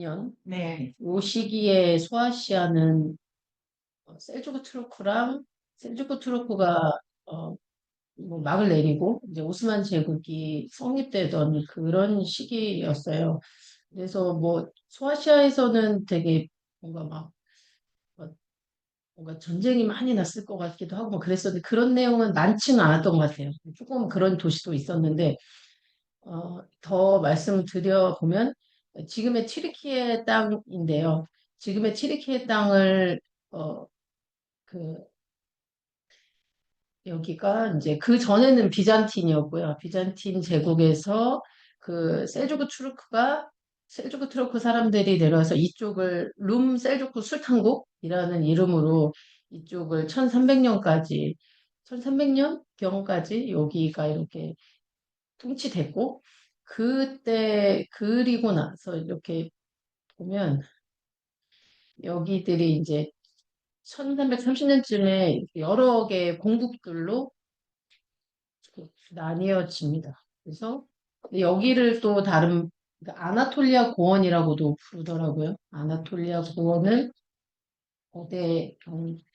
년, 네. 요 시기에 소아시아는 셀주크 투르크랑 셀주크 투르크가 어, 뭐 막을 내리고 이제 오스만 제국이 성립되던 그런 시기였어요. 그래서 뭐 소아시아에서는 되게 뭔가 막 어, 뭔가 전쟁이 많이 났을 것 같기도 하고 뭐 그랬었는데 그런 내용은 많지는 않았던 것 같아요. 조금 그런 도시도 있었는데 더 말씀을 드려보면 지금의 튀르키예 땅인데요. 지금의 튀르키예 땅을 어, 그 여기가 이제 그 전에는 비잔틴이었고요. 비잔틴 제국에서 그 셀주크 투르크 사람들이 내려와서 이쪽을 룸 셀주크 술탄국이라는 이름으로 이쪽을 1300년까지 1300년 경까지 여기가 이렇게 통치됐고 그때 그리고 나서 이렇게 보면 여기들이 이제 1330년쯤에 여러 개의 공국들로 나뉘어집니다. 그래서 여기를 또 다른 그러니까 아나톨리아 고원이라고도 부르더라고요. 아나톨리아 고원은 거대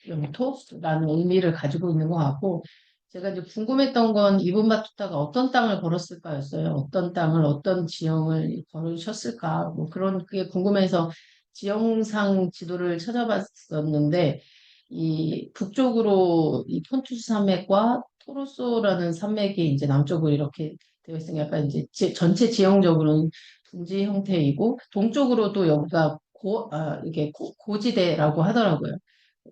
영토라는 의미를 가지고 있는 것 같고 제가 이제 궁금했던 건 이분 바투타가 어떤 땅을 걸었을까였어요. 어떤 땅을 어떤 지형을 걸으셨을까 뭐 그런 게 궁금해서 지형상 지도를 찾아봤었는데 이 북쪽으로 이 폰투스 산맥과 토로소라는 산맥이 이제 남쪽으로 이렇게 되어 있으니까 약간 이제 전체 지형적으로는 둥지 형태이고 동쪽으로도 여기가 이게 고지대라고 하더라고요.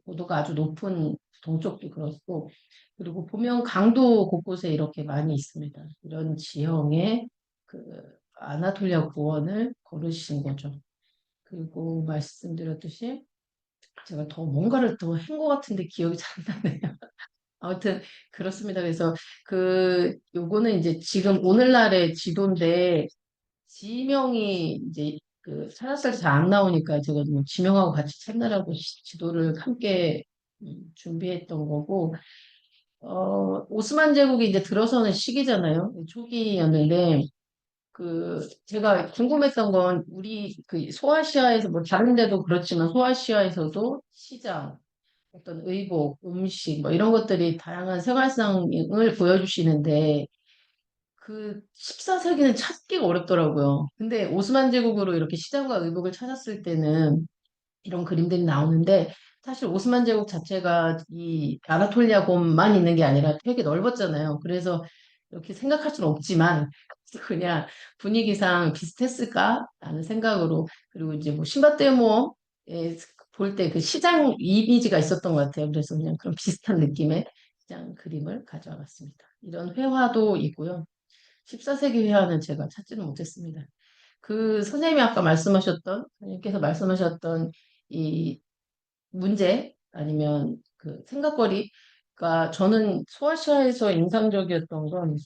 고도가 아주 높은 동쪽도 그렇고 그리고 보면 강도 곳곳에 이렇게 많이 있습니다. 이런 지형의 그 아나톨리아 고원을 걸으신 거죠. 그리고 말씀드렸듯이 제가 더 뭔가를 더 한 것 같은데 기억이 잘 안 나네요. 아무튼 그렇습니다. 그래서 요거는 이제 지금 오늘날의 지도인데 지명이 이제 그 찾았을 때 잘 안 나오니까 제가 뭐 지명하고 같이 찾느라고 지도를 함께 준비했던 거고 오스만 제국이 이제 들어서는 시기잖아요. 초기였는데 제가 궁금했던 건 우리 그 소아시아에서 뭐 다른 데도 그렇지만 소아시아에서도 시장 어떤 의복, 음식 뭐 이런 것들이 다양한 생활상을 보여주시는데 그 14세기는 찾기가 어렵더라고요. 근데 오스만 제국으로 이렇게 시장과 의복을 찾았을 때는 이런 그림들이 나오는데 사실 오스만 제국 자체가 이 아나톨리아 곰만 있는 게 아니라 되게 넓었잖아요. 그래서 이렇게 생각할 수는 없지만 그냥 분위기상 비슷했을까라는 생각으로 그리고 이제 뭐 신밧드모에 볼 때 그 시장 이미지가 있었던 것 같아요. 그래서 그냥 그런 비슷한 느낌의 시장 그림을 가져와 봤습니다. 이런 회화도 있고요. 14세기 회화는 제가 찾지는 못했습니다. 그 선생님이 아까 말씀하셨던, 선생님께서 말씀하셨던 이 문제 아니면 그 생각거리가 저는 소아시아에서 인상적이었던 건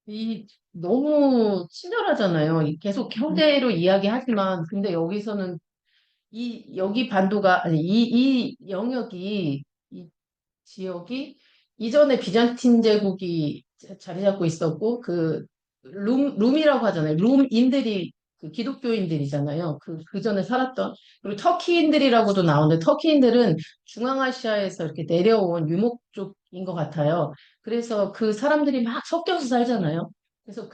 이 너무 친절하잖아요. 계속 형제로 이야기하지만 근데 여기서는 여기 반도가 아니 이 영역이 이 지역이 이전에 비잔틴 제국이 자리 잡고 있었고 룸이라고 하잖아요. 룸인들이 그 기독교인들이잖아요. 그 전에 살았던 그리고 터키인들이라고도 나오는데 터키인들은 중앙아시아에서 이렇게 내려온 유목족인 것 같아요. 그래서 그 사람들이 막 섞여서 살잖아요. 그래서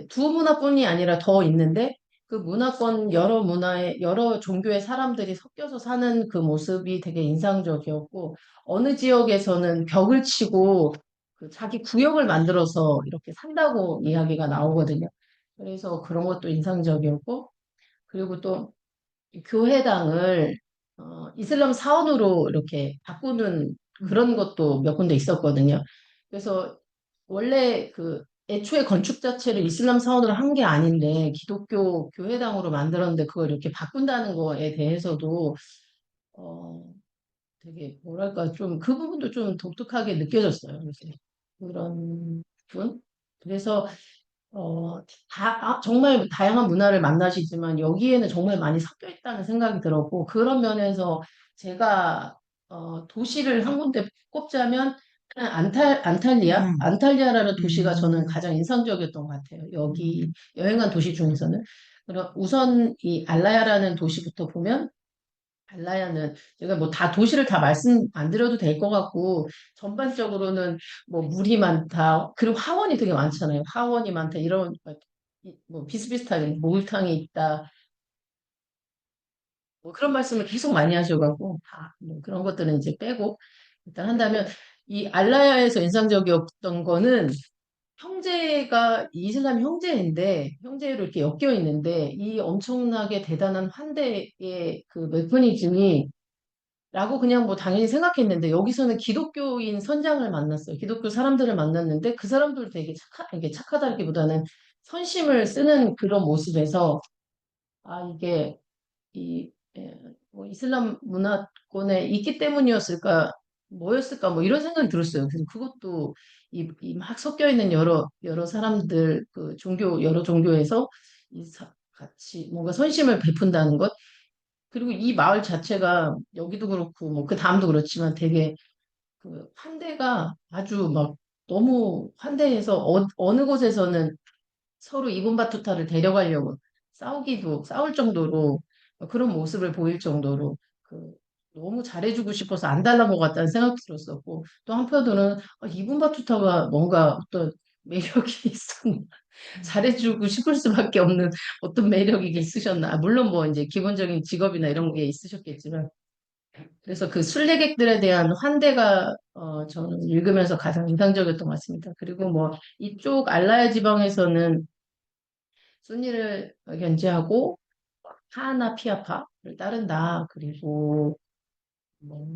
두 문화뿐이 아니라 더 있는데 그 문화권 여러 문화의 여러 종교의 사람들이 섞여서 사는 그 모습이 되게 인상적이었고 어느 지역에서는 벽을 치고 그 자기 구역을 만들어서 이렇게 산다고 이야기가 나오거든요. 그래서 그런 것도 인상적이었고, 그리고 또 교회당을 이슬람 사원으로 이렇게 바꾸는 그런 것도 몇 군데 있었거든요. 그래서 원래 애초에 건축 자체를 이슬람 사원으로 한 게 아닌데 기독교 교회당으로 만들었는데 그걸 이렇게 바꾼다는 거에 대해서도 어, 되게 뭐랄까 좀 그 부분도 좀 독특하게 느껴졌어요. 그래서 그런 부분. 그래서 정말 다양한 문화를 만나시지만 여기에는 정말 많이 섞여 있다는 생각이 들었고 그런 면에서 제가 도시를 한 군데 꼽자면 안탈리아라는 도시가 저는 가장 인상적이었던 것 같아요. 여기 여행한 도시 중에서는. 그럼 우선 이 알라야라는 도시부터 보면 알라야는 제가 뭐 다 도시를 다 말씀 안 드려도 될 것 같고 전반적으로는 뭐 물이 많다. 그리고 하원이 되게 많잖아요. 하원이 많다. 이런 뭐 비슷비슷하게 목욕탕이 있다. 뭐 그런 말씀을 계속 많이 하셔가지고 뭐 그런 것들은 이제 빼고 일단 한다면 이 알라야에서 인상적이었던 거는 형제가 이슬람 형제인데 형제로 이렇게 엮여 있는데 이 엄청나게 대단한 환대의 그 메커니즘이 라고 그냥 뭐 당연히 생각했는데 여기서는 기독교인 선장을 만났어요. 기독교 사람들을 만났는데 그 사람들 되게 이게 착하다기보다는 선심을 쓰는 그런 모습에서 아 이게 이 뭐 이슬람 문화권에 있기 때문이었을까 뭐였을까 뭐 이런 생각이 들었어요. 그래서 그것도 이 막 섞여 있는 여러 사람들 그 종교 여러 종교에서 같이 뭔가 선심을 베푼다는 것 그리고 이 마을 자체가 여기도 그렇고 뭐 그 다음도 그렇지만 되게 그 환대가 아주 막 너무 환대해서 어느 곳에서는 서로 이분바투타를 데려가려고 싸울 정도로 그런 모습을 보일 정도로 그 너무 잘해주고 싶어서 안 달란 것 같다는 생각이 들었었고 또 한편으로는 이분바투타가 뭔가 어떤 매력이 있었나 잘해주고 싶을 수밖에 없는 어떤 매력이 있으셨나 물론 뭐 이제 기본적인 직업이나 이런 게 있으셨겠지만 그래서 그 순례객들에 대한 환대가 저는 읽으면서 가장 인상적이었던 것 같습니다. 그리고 뭐 이쪽 알라야 지방에서는 순위를 견지하고 하나 피아파를 따른다. 그리고 뭐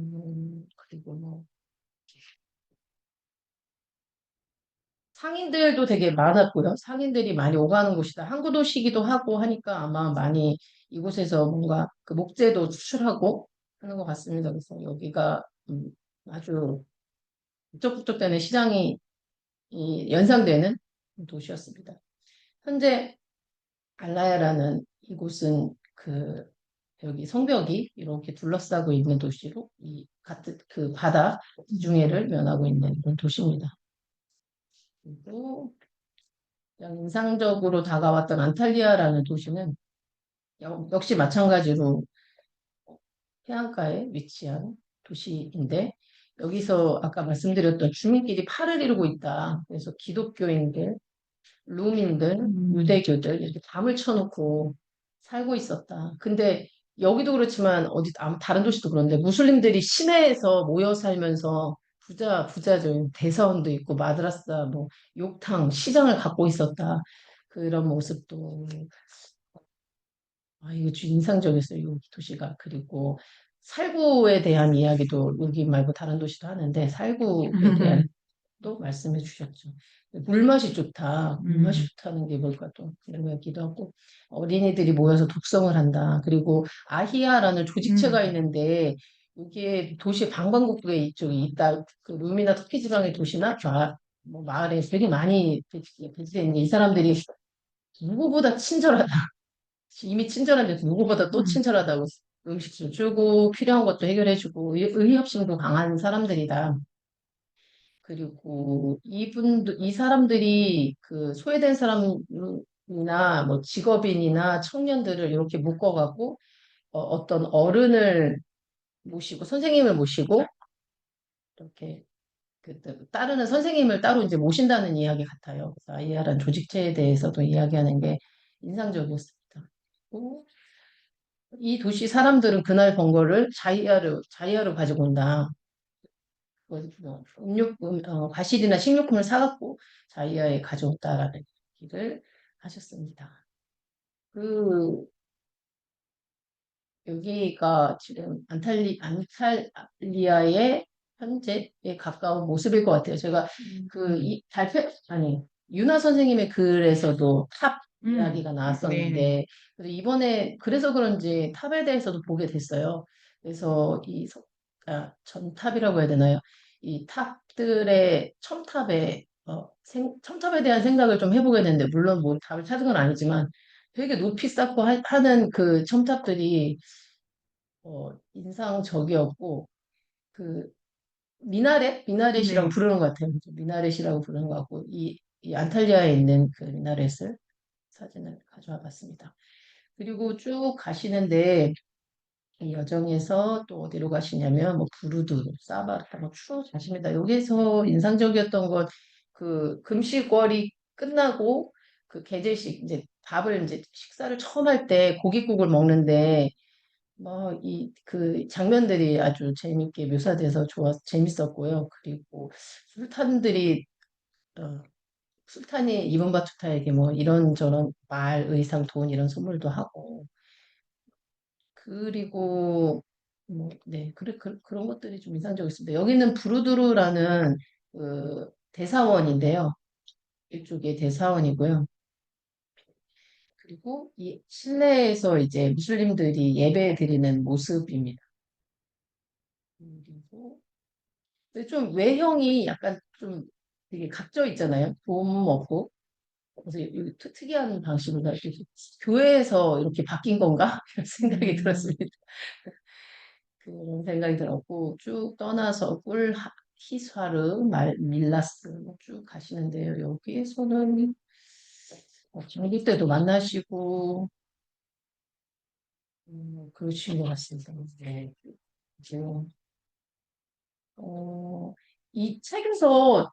상인들도 되게 많았고요. 상인들이 많이 오가는 곳이다. 항구 도시기도 하고 하니까 아마 많이 이곳에서 뭔가 그 목재도 수출하고 하는 것 같습니다. 그래서 여기가 아주 북적북적되는 시장이 연상되는 도시였습니다. 현재 알라야라는 이곳은 그 여기 성벽이 이렇게 둘러싸고 있는 도시로 이 같은 그 바다 중해를 면하고 있는 그런 도시입니다. 그리고 가장 인상적으로 다가왔던 안탈리아라는 도시는 역시 마찬가지로 해안가에 위치한 도시인데 여기서 아까 말씀드렸던 주민끼리 팔을 이루고 있다. 그래서 기독교인들, 룸인들, 유대교들 이렇게 담을 쳐놓고 살고 있었다. 근데 여기도 그렇지만 다른 도시도 그런데 무슬림들이 시내에서 모여 살면서 부자들 대사원도 있고 마드라사 뭐 욕탕 시장을 갖고 있었다. 그런 모습도 이거 좀 인상적이었어요. 이 도시가. 그리고 살구에 대한 이야기도 여기 말고 다른 도시도 하는데 살구에 대한 또 말씀해 주셨죠. 물맛이 좋다. 물맛이 좋다는 게 뭘까 또 이런 거기도 하고 어린이들이 모여서 독성을 한다. 그리고 아히아라는 조직체가 있는데 이게 도시 방방곡곡에 이쪽에 있다. 그 룸이나 터키 지방의 도시나 뭐 마을에 되게 많이 배치되어 있는 게 이 사람들이 누구보다 친절하다. 이미 친절한데 누구보다 또 친절하다고 음식도 주고 필요한 것도 해결해주고 의협심도 강한 사람들이다. 그리고 이 사람들이 그 소외된 사람이나 뭐 직업인이나 청년들을 이렇게 묶어갖고 어떤 어른을 모시고 선생님을 모시고 이렇게 따르는 선생님을 따로 이제 모신다는 이야기 같아요. 그래서 IR한 조직체에 대해서도 이야기하는 게 인상적이었습니다. 그리고 이 도시 사람들은 그날 번 거를 자이아로 가지고 온다. 과실이나 식료품을 사갖고 자이아에 가져왔다라는 얘기를 하셨습니다. 그, 여기가 지금 안탈리아의 현재에 가까운 모습일 것 같아요. 제가 유나 선생님의 글에서도 탑 이야기가 나왔었는데, 그래서 이번에, 그래서 그런지 탑에 대해서도 보게 됐어요. 그래서 전탑이라고 해야 되나요? 이 탑들의 첨탑에 대한 생각을 좀 해보게 됐는데, 물론 뭐 답을 찾은 건 아니지만, 되게 높이 쌓고 하는 그 첨탑들이 인상적이었고 그 미나렛이라고 부르는 것 같아요. 미나렛이라고 부르는 것 같고 이 안탈리아에 있는 그 미나렛을 사진을 가져와 봤습니다. 그리고 쭉 가시는데 이 여정에서 또 어디로 가시냐면 뭐 부르드, 사바르타 뭐쭉 가십니다. 여기서 인상적이었던 건 그 금식월이 끝나고 그 계제식 이제 밥을 이제 식사를 처음 할 때 고깃국을 먹는데 뭐 이 그 장면들이 아주 재밌게 묘사돼서 재밌었고요. 그리고 술탄들이 어, 술탄이 이번 바투타에게 뭐 이런저런 말, 의상, 돈 이런 선물도 하고 그리고 뭐, 네, 그런 것들이 좀 인상적이었습니다. 여기는 부르두르라는 그 대사원인데요. 이쪽에 대사원이고요. 그리고 이 실내에서 이제 무슬림들이 예배 드리는 모습입니다. 그리고 근데 좀 외형이 약간 좀 되게 각져 있잖아요. 돈 없고. 그래서 특이한 방식으로 이렇게 교회에서 이렇게 바뀐 건가? 이런 생각이 음, 들었습니다. 그런 생각이 들었고 쭉 떠나서 히사르, 밀라스 뭐쭉 가시는데요. 여기에서는 장기 때도 만나시고 그러신 것 같습니다. 네. 지금 이 책에서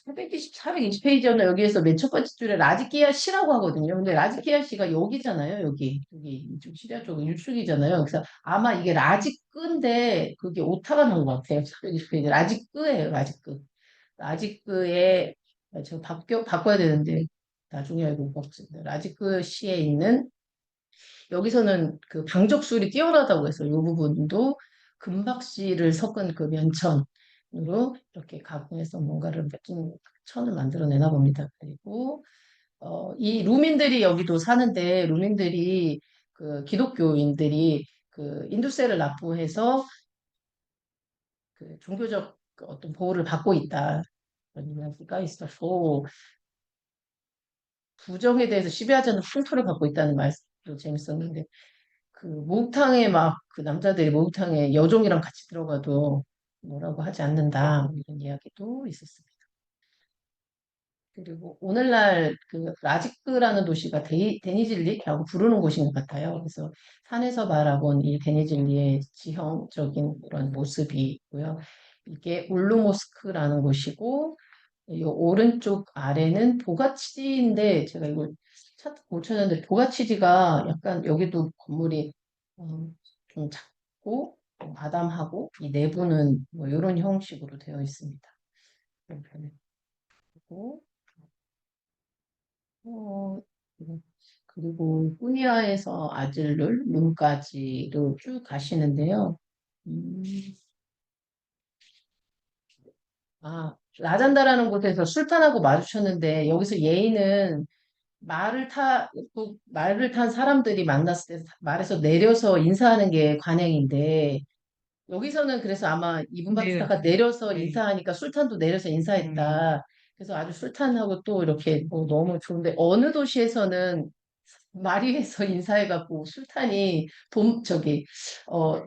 420페이지였나 여기에서 맨 첫 번째 줄에 라지키아 씨라고 하거든요. 근데 라지키아 씨가 여기잖아요. 여기 이쪽 시리아 쪽 유축이잖아요. 그래서 아마 이게 라지끄인데 그게 오타가 난 것 같아요. 420페이지 라지끄예요. 라지끄. 라지끄에 저 바꿔야 되는데 나중에 알고 바꿨습니다. 라지끄 시에 있는 여기서는 그 방적술이 뛰어나다고 해서 이 부분도 금박씨를 섞은 그 면천으로 이렇게 가공해서 뭔가를 멋진 천을 만들어내나 봅니다. 그리고 이 루민들이 여기도 사는데 루민들이 그 기독교인들이 그 인두세를 납부해서 그 종교적 그 어떤 보호를 받고 있다. 그런 이야기가 있었고 부정에 대해서 시비하지 않는 풍토를 갖고 있다는 말도 재밌었는데 그 목욕탕에 막 그 남자들이 목욕탕에 여종이랑 같이 들어가도 뭐라고 하지 않는다 뭐 이런 이야기도 있었습니다. 그리고 오늘날 그 라지크라는 도시가 데니질리라고 부르는 곳인 것 같아요. 그래서 산에서 바라본 이 데니질리의 지형적인 그런 모습이 있고요. 이게 울루모스크라는 곳이고 이 오른쪽 아래는 보가치지인데 제가 이걸 못 찾았는데 보가치지가 약간 여기도 건물이 좀 작고 좀 아담하고 이 내부는 뭐 이런 형식으로 되어 있습니다. 그런 편에 고 음, 그리고 꾸니아에서 아질룰, 룸까지도 쭉 가시는데요. 음, 라잔다라는 곳에서 술탄하고 마주쳤는데 여기서 예의는 말을 탄 사람들이 만났을 때 말에서 내려서 인사하는 게 관행인데 여기서는 그래서 아마 이분 네, 바티스타가 내려서 네, 인사하니까 술탄도 내려서 네. 인사했다. 그래서 아주 술탄하고 또 이렇게 너무 좋은데 어느 도시에서는 마리에서 인사해갖고 술탄이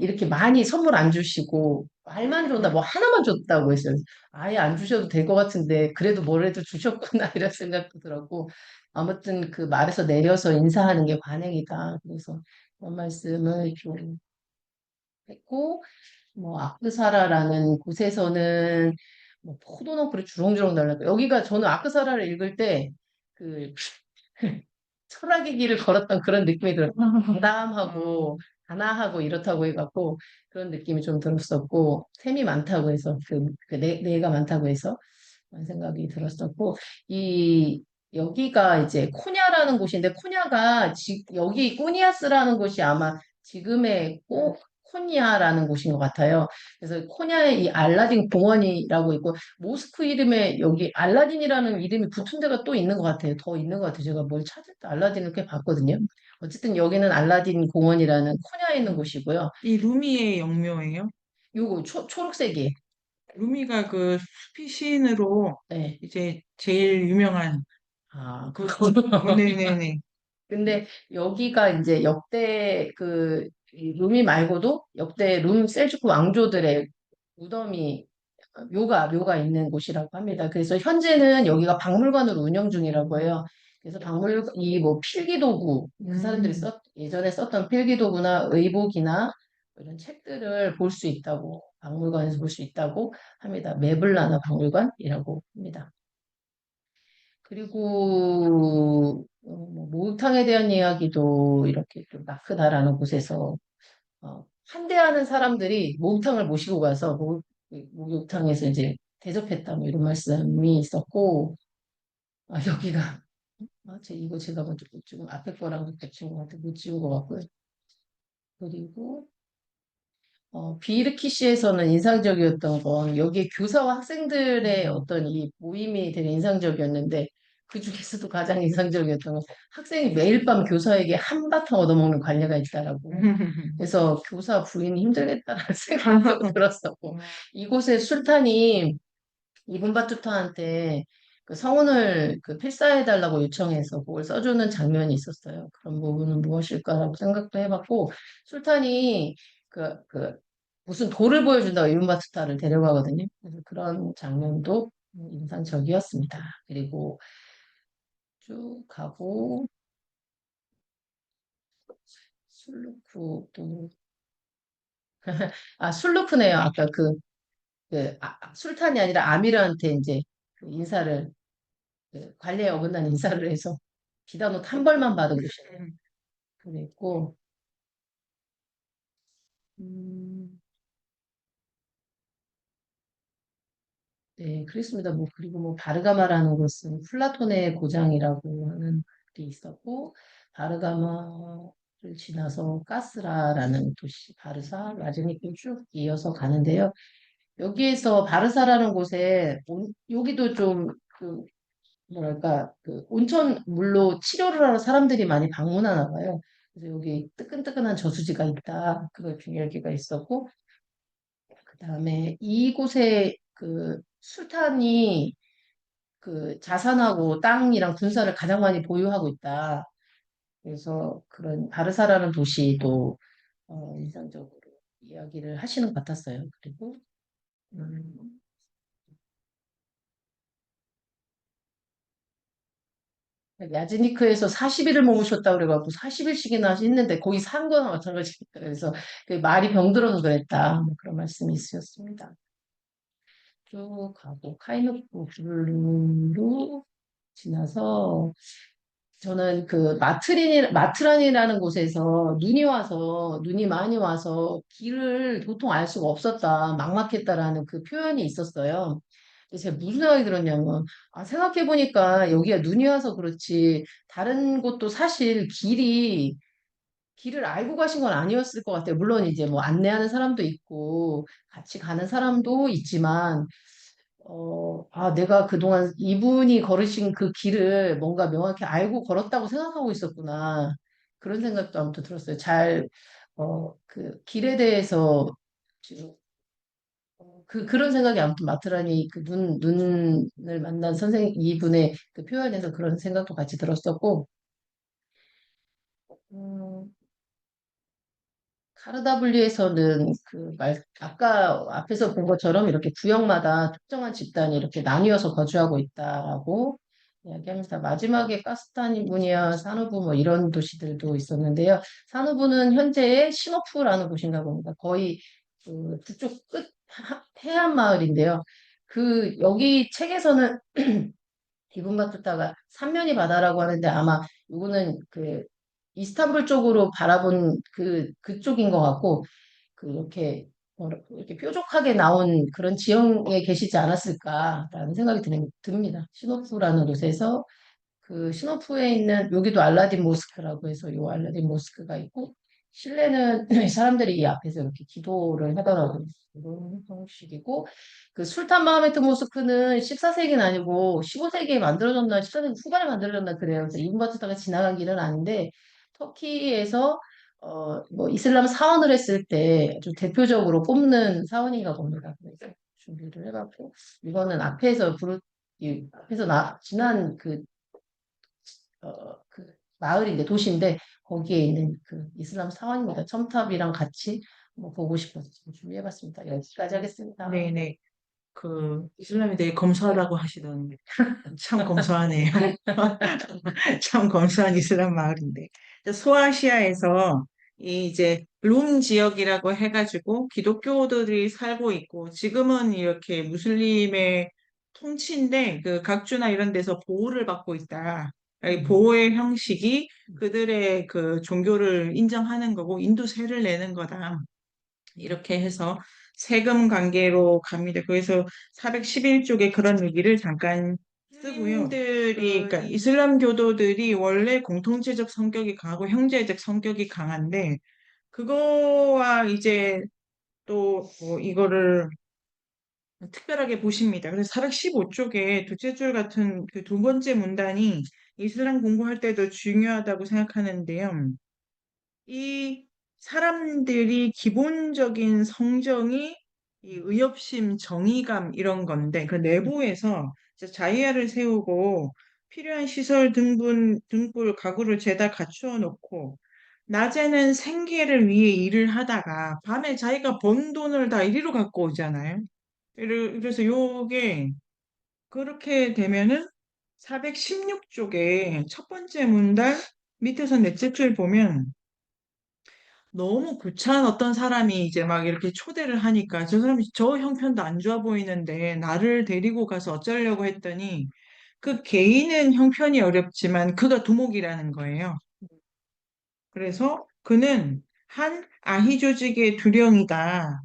이렇게 많이 선물 안 주시고 말만 줬나 뭐 하나만 줬다고 했어요. 아예 안 주셔도 될 것 같은데 그래도 뭐라도 주셨구나 이런 생각도 들었고 아무튼 그 말에서 내려서 인사하는 게 관행이다. 그래서 그런 말씀을 좀 했고 뭐 아크사라라는 곳에서는 뭐 포도나무를 주렁주렁 달랐고 여기가 저는 아크사라를 읽을 때그 철학의 길을 걸었던 그런 느낌이 들어요. 담담하고 단아하고 이렇다고 해갖고 그런 느낌이 좀 들었었고 셈이 많다고 해서 뇌가 많다고 해서 그런 생각이 들었었고 이 여기가 이제 코냐라는 곳인데 코냐가 여기 꼬니아스라는 곳이 아마 지금의 코냐라는 곳인 것 같아요. 그래서 코냐에 이 알라딘 공원이라고 있고 모스크 이름에 여기 알라딘이라는 이름이 붙은 데가 또 있는 것 같아요. 더 있는 것 같아요. 제가 뭘 찾을 때 알라딘을 꽤 봤거든요. 어쨌든 여기는 알라딘 공원이라는 코냐에 있는 곳이고요. 이 루미의 영묘예요? 요거 초록색이. 루미가 그 수피 시인으로 네. 이제 제일 유명한 그, 그거. 네네네. 근데 여기가 이제 역대 이 루미 말고도 역대 셀주크 왕조들의 무덤이 묘가 있는 곳이라고 합니다. 그래서 현재는 여기가 박물관으로 운영 중이라고 해요. 그래서 박물관, 이 뭐 필기도구, 그 사람들이 음. 예전에 썼던 필기도구나 의복이나 이런 책들을 볼 수 있다고, 박물관에서 볼 수 있다고 합니다. 메블라나 박물관이라고 합니다. 그리고 뭐 목욕탕에 대한 이야기도 이렇게 좀 마크다라는 곳에서 환대하는 사람들이 목욕탕을 모시고 가서 목욕탕에서 이제 대접했다 뭐 이런 말씀이 있었고 여기가 이거 제가 먼저 못 찍은 앞에 거랑 겹친 것 같아 못 찍은 것 같고요. 그리고 비르키시에서는 인상적이었던 건 여기에 교사와 학생들의 어떤 이 모임이 되게 인상적이었는데 그 중에서도 가장 인상적이었던 건 학생이 매일 밤 교사에게 한바탕 얻어먹는 관례가 있다라고. 그래서 교사 부인이 힘들겠다라는 생각도 들었었고 이곳에 술탄이 이분 바투타한테 그 성운을 그 필사해달라고 요청해서 그걸 써주는 장면이 있었어요. 그런 부분은 무엇일까라고 생각도 해봤고 술탄이 그 무슨 돌을 보여준다고 이분 바투타를 데려가거든요. 그래서 그런 장면도 인상적이었습니다. 그리고 쭉 가고 술루프 또 술루프네요. 아까 술탄이 아니라 아미르한테 이제 그 인사를 관례에 어긋난 인사를 해서 비단옷 한 벌만 받은 곳이네요. 그랬고, 음, 네, 그렇습니다. 뭐, 그리고 뭐, 바르가마라는 곳은 플라톤의 고장이라고 하는 글이 있었고, 바르가마를 지나서 가스라라는 도시, 바르사, 라즈니크를 쭉 이어서 가는데요. 여기에서 바르사라는 곳에, 여기도 좀, 뭐랄까, 그 온천 물로 치료를 하러 사람들이 많이 방문하나 봐요. 그래서 여기 뜨끈뜨끈한 저수지가 있다. 그걸 얘기가 있었고, 그 다음에 이곳에 그 술탄이 그 자산하고 땅이랑 군사를 가장 많이 보유하고 있다. 그래서 그런 바르사라는 도시도 인상적으로 이야기를 하시는 것 같았어요. 그리고 음, 야즈니크에서 40일을 머무셨다고 그래갖고 40일씩이나 했는데 거기 산 거나 마찬가지니까 그래서 그 말이 병들어서 그랬다. 뭐 그런 말씀이 있으셨습니다. 쭉 가고 카이누프 블루로 지나서 저는 그 마트란이라는 곳에서 눈이 많이 와서 길을 도통 알 수가 없었다, 막막했다라는 그 표현이 있었어요. 근데 제가 무슨 생각이 들었냐면, 생각해보니까 여기가 눈이 와서 그렇지, 다른 곳도 사실 길을 알고 가신 건 아니었을 것 같아요. 물론 이제 뭐 안내하는 사람도 있고, 같이 가는 사람도 있지만, 내가 그동안 이분이 걸으신 그 길을 뭔가 명확히 알고 걸었다고 생각하고 있었구나. 그런 생각도 아무튼 들었어요. 그 길에 대해서 지금, 그런 생각이 아무튼 마트라니 눈을 만난 선생님, 이분의 그 표현에서 그런 생각도 같이 들었었고, 음, 카르다블리에서는 아까 앞에서 본 것처럼 이렇게 구역마다 특정한 집단이 이렇게 나뉘어서 거주하고 있다라고 이야기하면서 마지막에 카스타니무니아, 사누부 뭐 이런 도시들도 있었는데요. 사누부는 현재의 시노프라는 곳인가 봅니다. 거의 그 북쪽 끝 해안 마을인데요. 여기 책에서는 이분 바투타가 삼면이 바다라고 하는데 아마 이거는 그 이스탄불 쪽으로 바라본 그쪽인 것 같고 이렇게 뾰족하게 나온 그런 지형에 계시지 않았을까라는 생각이 듭니다. 시노프라는 곳에서 그 시노프에 있는 여기도 알라딘 모스크라고 해서 요 알라딘 모스크가 있고 실내는 사람들이 이 앞에서 이렇게 기도를 하더라고요. 이런 형식이고 그 술탄 마흐메트 모스크는 14세기는 아니고 15세기에 만들어졌나 14세기 후반에 만들어졌나 그래요. 그래서 이분 바투타가 지나간 길은 아닌데 터키에서 뭐 이슬람 사원을 했을 때 아주 대표적으로 꼽는 사원인가 봅니다. 그래서 준비를 해봤고 이거는 앞에서 지난 마을인데, 도시인데, 거기에 있는 그 이슬람 사원입니다. 첨탑이랑 같이 뭐 보고 싶어서 지금 준비해봤습니다. 여기까지 하겠습니다. 네네. 이슬람이 되게 검소하다고 하시던 참 검소하네요. 참 검소한 이슬람 마을인데 소아시아에서 이 이제 룸 지역이라고 해가지고 기독교들이 살고 있고 지금은 이렇게 무슬림의 통치인데 그 각주나 이런 데서 보호를 받고 있다. 이 보호의 형식이 그들의 그 종교를 인정하는 거고 인도세를 내는 거다. 이렇게 해서 세금 관계로 갑니다. 그래서 411쪽에 그런 얘기를 잠깐 쓰고요. 그러니까 이슬람 교도들이 원래 공통체적 성격이 강하고 형제적 성격이 강한데 그거와 이제 또 뭐 이거를 특별하게 보십니다. 그래서 415쪽에 두째 줄 같은 그 두 번째 문단이 이슬람 공부할 때도 중요하다고 생각하는데요. 이 사람들이 기본적인 성정이 이 의협심, 정의감 이런 건데 그 내부에서 이제 자위를 세우고 필요한 시설 등불, 가구를 죄다 갖추어 놓고 낮에는 생계를 위해 일을 하다가 밤에 자기가 번 돈을 다 이리로 갖고 오잖아요. 그래서 요게 그렇게 되면은 416쪽에 첫 번째 문단 밑에서 넷째 줄 보면 너무 구차한 어떤 사람이 이제 막 이렇게 초대를 하니까 저 사람이 저 형편도 안 좋아 보이는데 나를 데리고 가서 어쩌려고 했더니 그 개인은 형편이 어렵지만 그가 두목이라는 거예요. 그래서 그는 한 아희 조직의 두령이다.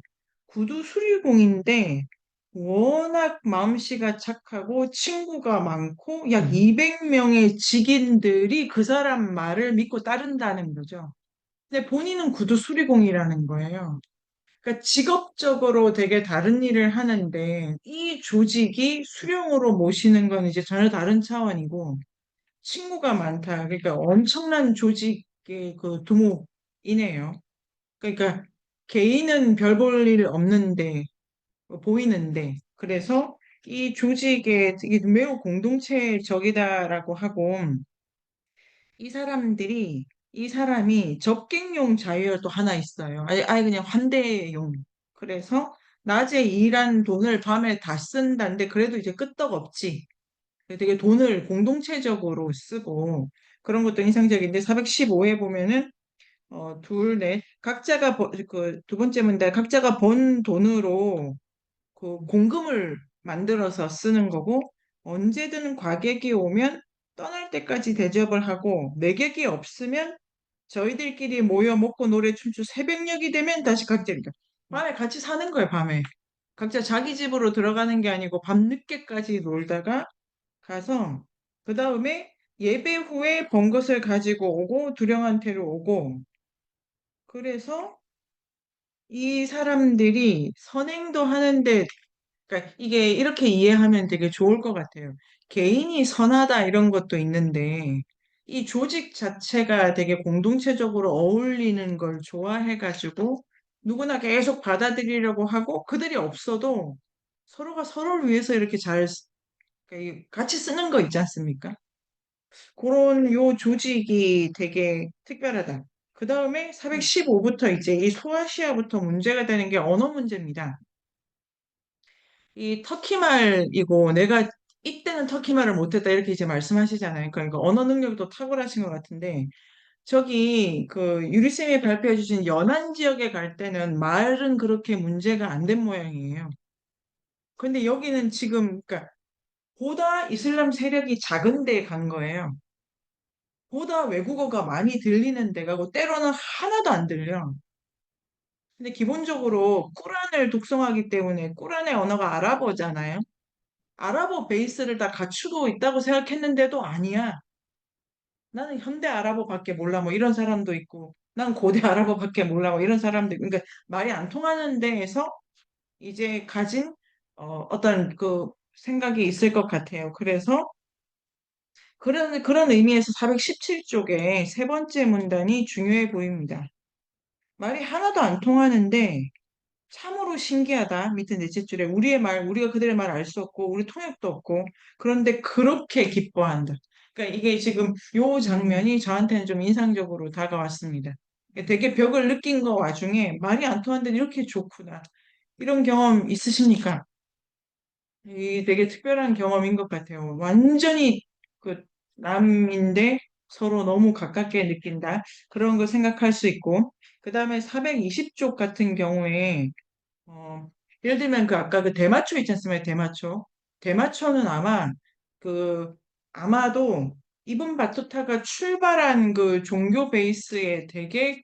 구두 수리공인데 워낙 마음씨가 착하고 친구가 많고 약 200명의 직인들이 그 사람 말을 믿고 따른다는 거죠. 근데 본인은 구두 수리공이라는 거예요. 그러니까 직업적으로 되게 다른 일을 하는데 이 조직이 수령으로 모시는 건 이제 전혀 다른 차원이고 친구가 많다. 그러니까 엄청난 조직의 그 두목이네요. 그러니까 개인은 별 볼 일 없는데 보이는데 그래서 이 조직의 이게 매우 공동체적이다라고 하고 이 사람이 접객용 자유도 하나 있어요. 아예 그냥 환대용. 그래서 낮에 일한 돈을 밤에 다 쓴다는데 그래도 이제 끄떡없지. 되게 돈을 공동체적으로 쓰고 그런 것도 인상적인데 415에 보면은 둘, 넷 각자가 그 두 번째 문제 각자가 번 돈으로 그 공금을 만들어서 쓰는 거고 언제든 과객이 오면 떠날 때까지 대접을 하고 매객이 없으면 저희들끼리 모여 먹고 노래 춤추 새벽녘이 되면 다시 각자 그러니까 밤에 같이 사는 거예요 밤에 각자 자기 집으로 들어가는 게 아니고 밤늦게까지 놀다가 가서 그 다음에 예배 후에 번 것을 가지고 오고 두령한테로 오고 그래서 이 사람들이 선행도 하는데 그러니까 이게 이렇게 이해하면 되게 좋을 것 같아요. 개인이 선하다 이런 것도 있는데 이 조직 자체가 되게 공동체적으로 어울리는 걸 좋아해가지고 누구나 계속 받아들이려고 하고 그들이 없어도 서로가 서로를 위해서 이렇게 그러니까 같이 쓰는 거 있지 않습니까? 그런 요 조직이 되게 특별하다. 그 다음에 415부터 이제 이 소아시아부터 문제가 되는 게 언어 문제입니다. 이 터키말이고 내가 이때는 터키말을 못했다 이렇게 이제 말씀하시잖아요. 그러니까 언어 능력도 탁월하신 것 같은데 저기 그 유리쌤이 발표해 주신 연안 지역에 갈 때는 말은 그렇게 문제가 안 된 모양이에요. 근데 여기는 지금 그러니까 보다 이슬람 세력이 작은 데 간 거예요. 보다 외국어가 많이 들리는 데 가고 때로는 하나도 안 들려. 근데 기본적으로 꾸란을 독송하기 때문에 꾸란의 언어가 아랍어잖아요. 아랍어 베이스를 다 갖추고 있다고 생각했는데도 아니야. 나는 현대 아랍어밖에 몰라 뭐 이런 사람도 있고 난 고대 아랍어밖에 몰라 뭐 이런 사람도 있고 그러니까 말이 안 통하는 데에서 이제 가진 어떤 그 생각이 있을 것 같아요. 그래서 그런 의미에서 417쪽에 세 번째 문단이 중요해 보입니다. 말이 하나도 안 통하는데 참으로 신기하다. 밑에 넷째 줄에 우리의 말, 우리가 그들의 말 알 수 없고 우리 통역도 없고 그런데 그렇게 기뻐한다. 그러니까 이게 지금 요 장면이 저한테는 좀 인상적으로 다가왔습니다. 그러니까 되게 벽을 느낀 거 와중에 말이 안 통하는데 이렇게 좋구나. 이런 경험 있으십니까? 이 되게 특별한 경험인 것 같아요. 완전히 그 남인데 서로 너무 가깝게 느낀다. 그런 거 생각할 수 있고. 그 다음에 420쪽 같은 경우에, 어, 예를 들면 그 아까 그 대마초 있지 않습니까? 대마초. 대마초는 그, 아마도 이분 바투타가 출발한 그 종교 베이스에 되게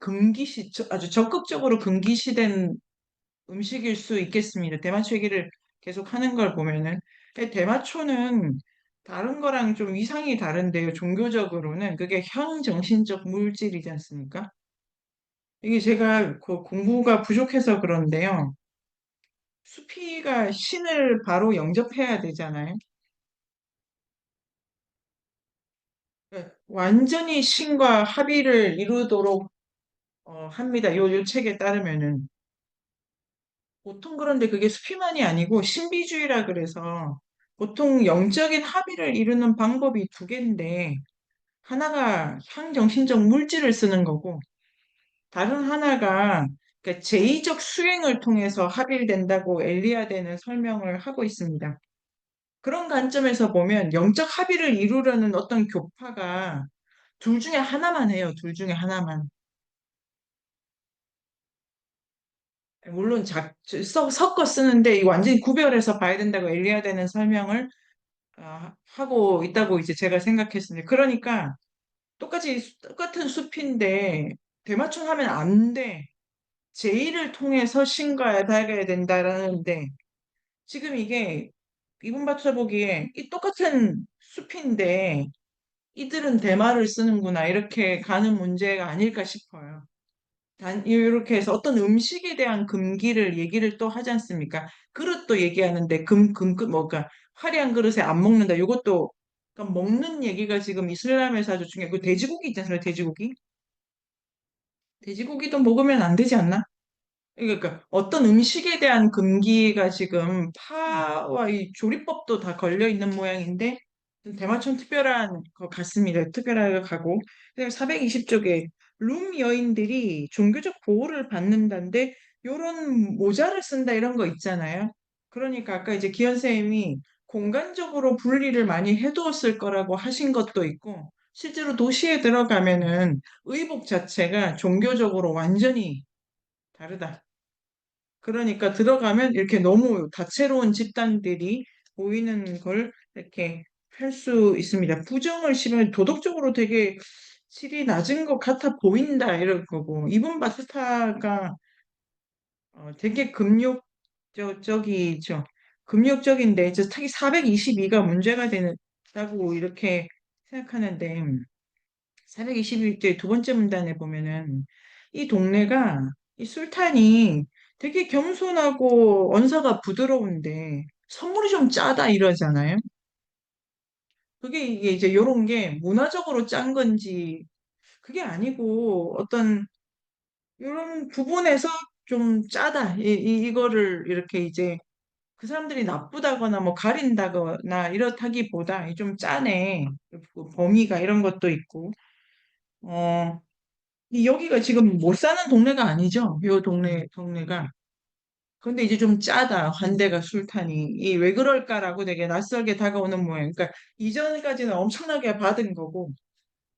아주 적극적으로 금기시된 음식일 수 있겠습니다. 대마초 얘기를 계속 하는 걸 보면은. 근데 대마초는 다른 거랑 좀 위상이 다른데요. 종교적으로는 그게 향정신적 물질이지 않습니까? 이게 제가 그 공부가 부족해서 그런데요. 수피가 신을 바로 영접해야 되잖아요. 네, 완전히 신과 합의를 이루도록 합니다. 요 책에 따르면은. 보통 그런데 그게 수피만이 아니고 신비주의라 그래서 보통 영적인 합의를 이루는 방법이 두 개인데 하나가 향정신적 물질을 쓰는 거고 다른 하나가 그러니까 제의적 수행을 통해서 합의를 된다고 엘리아데는 설명을 하고 있습니다. 그런 관점에서 보면 영적 합의를 이루려는 어떤 교파가 둘 중에 하나만 해요. 둘 중에 하나만. 물론 섞어 쓰는데 이 완전히 구별해서 봐야 된다고 엘리아데는 설명을 하고 있다고 이제 제가 생각했습니다. 그러니까 똑같은 숲인데 대마초 하면 안 돼. 제의를 통해서 신과에 닿아야 된다라는데 지금 이게 이분 바투자 보기에 이 똑같은 숲인데 이들은 대마를 쓰는구나 이렇게 가는 문제가 아닐까 싶어요. 이렇게 해서 어떤 음식에 대한 금기를 얘기를 또 하지 않습니까? 그릇도 얘기하는데 뭐가 화려한 그릇에 안 먹는다. 이것도 그러니까 먹는 얘기가 지금 이슬람에서 아주 중요해. 그 돼지고기 있잖아요. 돼지고기. 돼지고기도 먹으면 안 되지 않나? 그러니까 어떤 음식에 대한 금기가 지금 파와 이 조리법도 다 걸려 있는 모양인데 대마초는 특별한 것 같습니다. 특별하게 가고 420쪽에 룸 여인들이 종교적 보호를 받는다는데 요런 모자를 쓴다 이런 거 있잖아요. 그러니까 아까 이제 기현 쌤이 공간적으로 분리를 많이 해두었을 거라고 하신 것도 있고 실제로 도시에 들어가면은 의복 자체가 종교적으로 완전히 다르다. 그러니까 들어가면 이렇게 너무 다채로운 집단들이 보이는 걸 이렇게 할 수 있습니다. 부정을 심하면 도덕적으로 되게 질이 낮은 것 같아 보인다 이럴 거고 이분 바스타가 되게 금욕적이죠. 금욕적인데 특히 422가 문제가 되다고 이렇게 생각하는데 421제 두 번째 문단에 보면은 이 동네가 이 술탄이 되게 겸손하고 언사가 부드러운데 선물이 좀 짜다 이러잖아요. 그게 이게 이제 요런 게 문화적으로 짠 건지 그게 아니고 어떤 이런 부분에서 좀 짜다. 이거를 이렇게 이제 그 사람들이 나쁘다거나 뭐 가린다거나 이렇다기보다 좀 짜네. 그 범위가 이런 것도 있고. 어, 여기가 지금 못 사는 동네가 아니죠. 요 동네가. 근데 이제 좀 짜다. 환대가 술탄이. 이 왜 그럴까라고 되게 낯설게 다가오는 모양. 그러니까 이전까지는 엄청나게 받은 거고,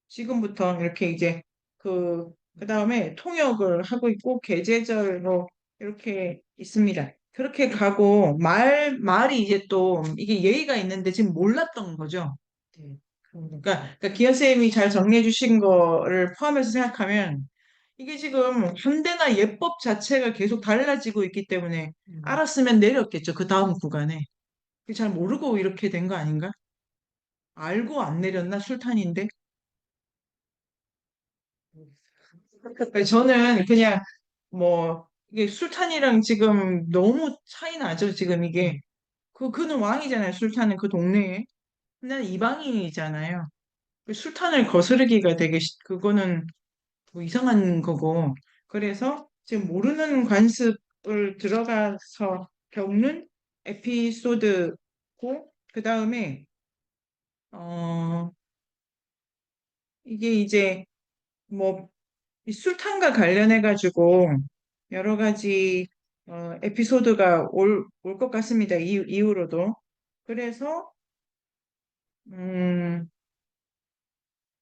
지금부터 이렇게 이제 그, 그 다음에 통역을 하고 있고, 계제절로 이렇게 있습니다. 그렇게 가고, 말이 이제 또, 이게 예의가 있는데 지금 몰랐던 거죠. 네. 그러니까 기현 쌤이 잘 정리해 주신 거를 포함해서 생각하면, 이게 지금 현대나 예법 자체가 계속 달라지고 있기 때문에 알았으면 내렸겠죠. 그 다음 구간에. 잘 모르고 이렇게 된 거 아닌가? 알고 안 내렸나? 술탄인데. 저는 그냥 뭐 이게 술탄이랑 지금 너무 차이 나죠. 지금 이게 그는 왕이잖아요. 술탄은 그 동네에. 근데 이방인이잖아요. 그 술탄을 거스르기가 되게 그거는 뭐 이상한 거고. 그래서 지금 모르는 관습을 들어가서 겪는 에피소드고, 그 다음에, 어, 이게 이제 뭐, 이 술탄과 관련해가지고 여러 가지, 에피소드가 올 것 같습니다. 이후로도. 그래서 음,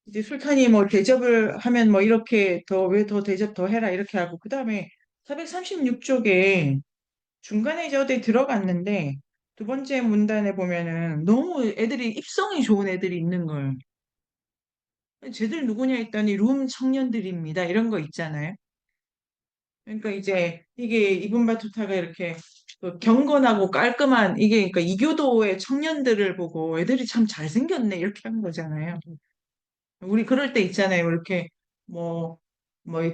이제 술탄이 뭐 대접을 하면 뭐 이렇게 더 왜 더 대접 더 해라 이렇게 하고 그다음에 436쪽에 중간에 이제 어디 들어갔는데 두 번째 문단에 보면은 너무 애들이 입성이 좋은 애들이 있는 걸 쟤들 누구냐 했더니 룸 청년들입니다 이런 거 있잖아요. 그러니까 이제 이게 이분 바투타가 이렇게 그 경건하고 깔끔한 이게 그러니까 이교도의 청년들을 보고 애들이 참 잘생겼네 이렇게 한 거잖아요. 우리 그럴 때 있잖아요. 이렇게 뭐,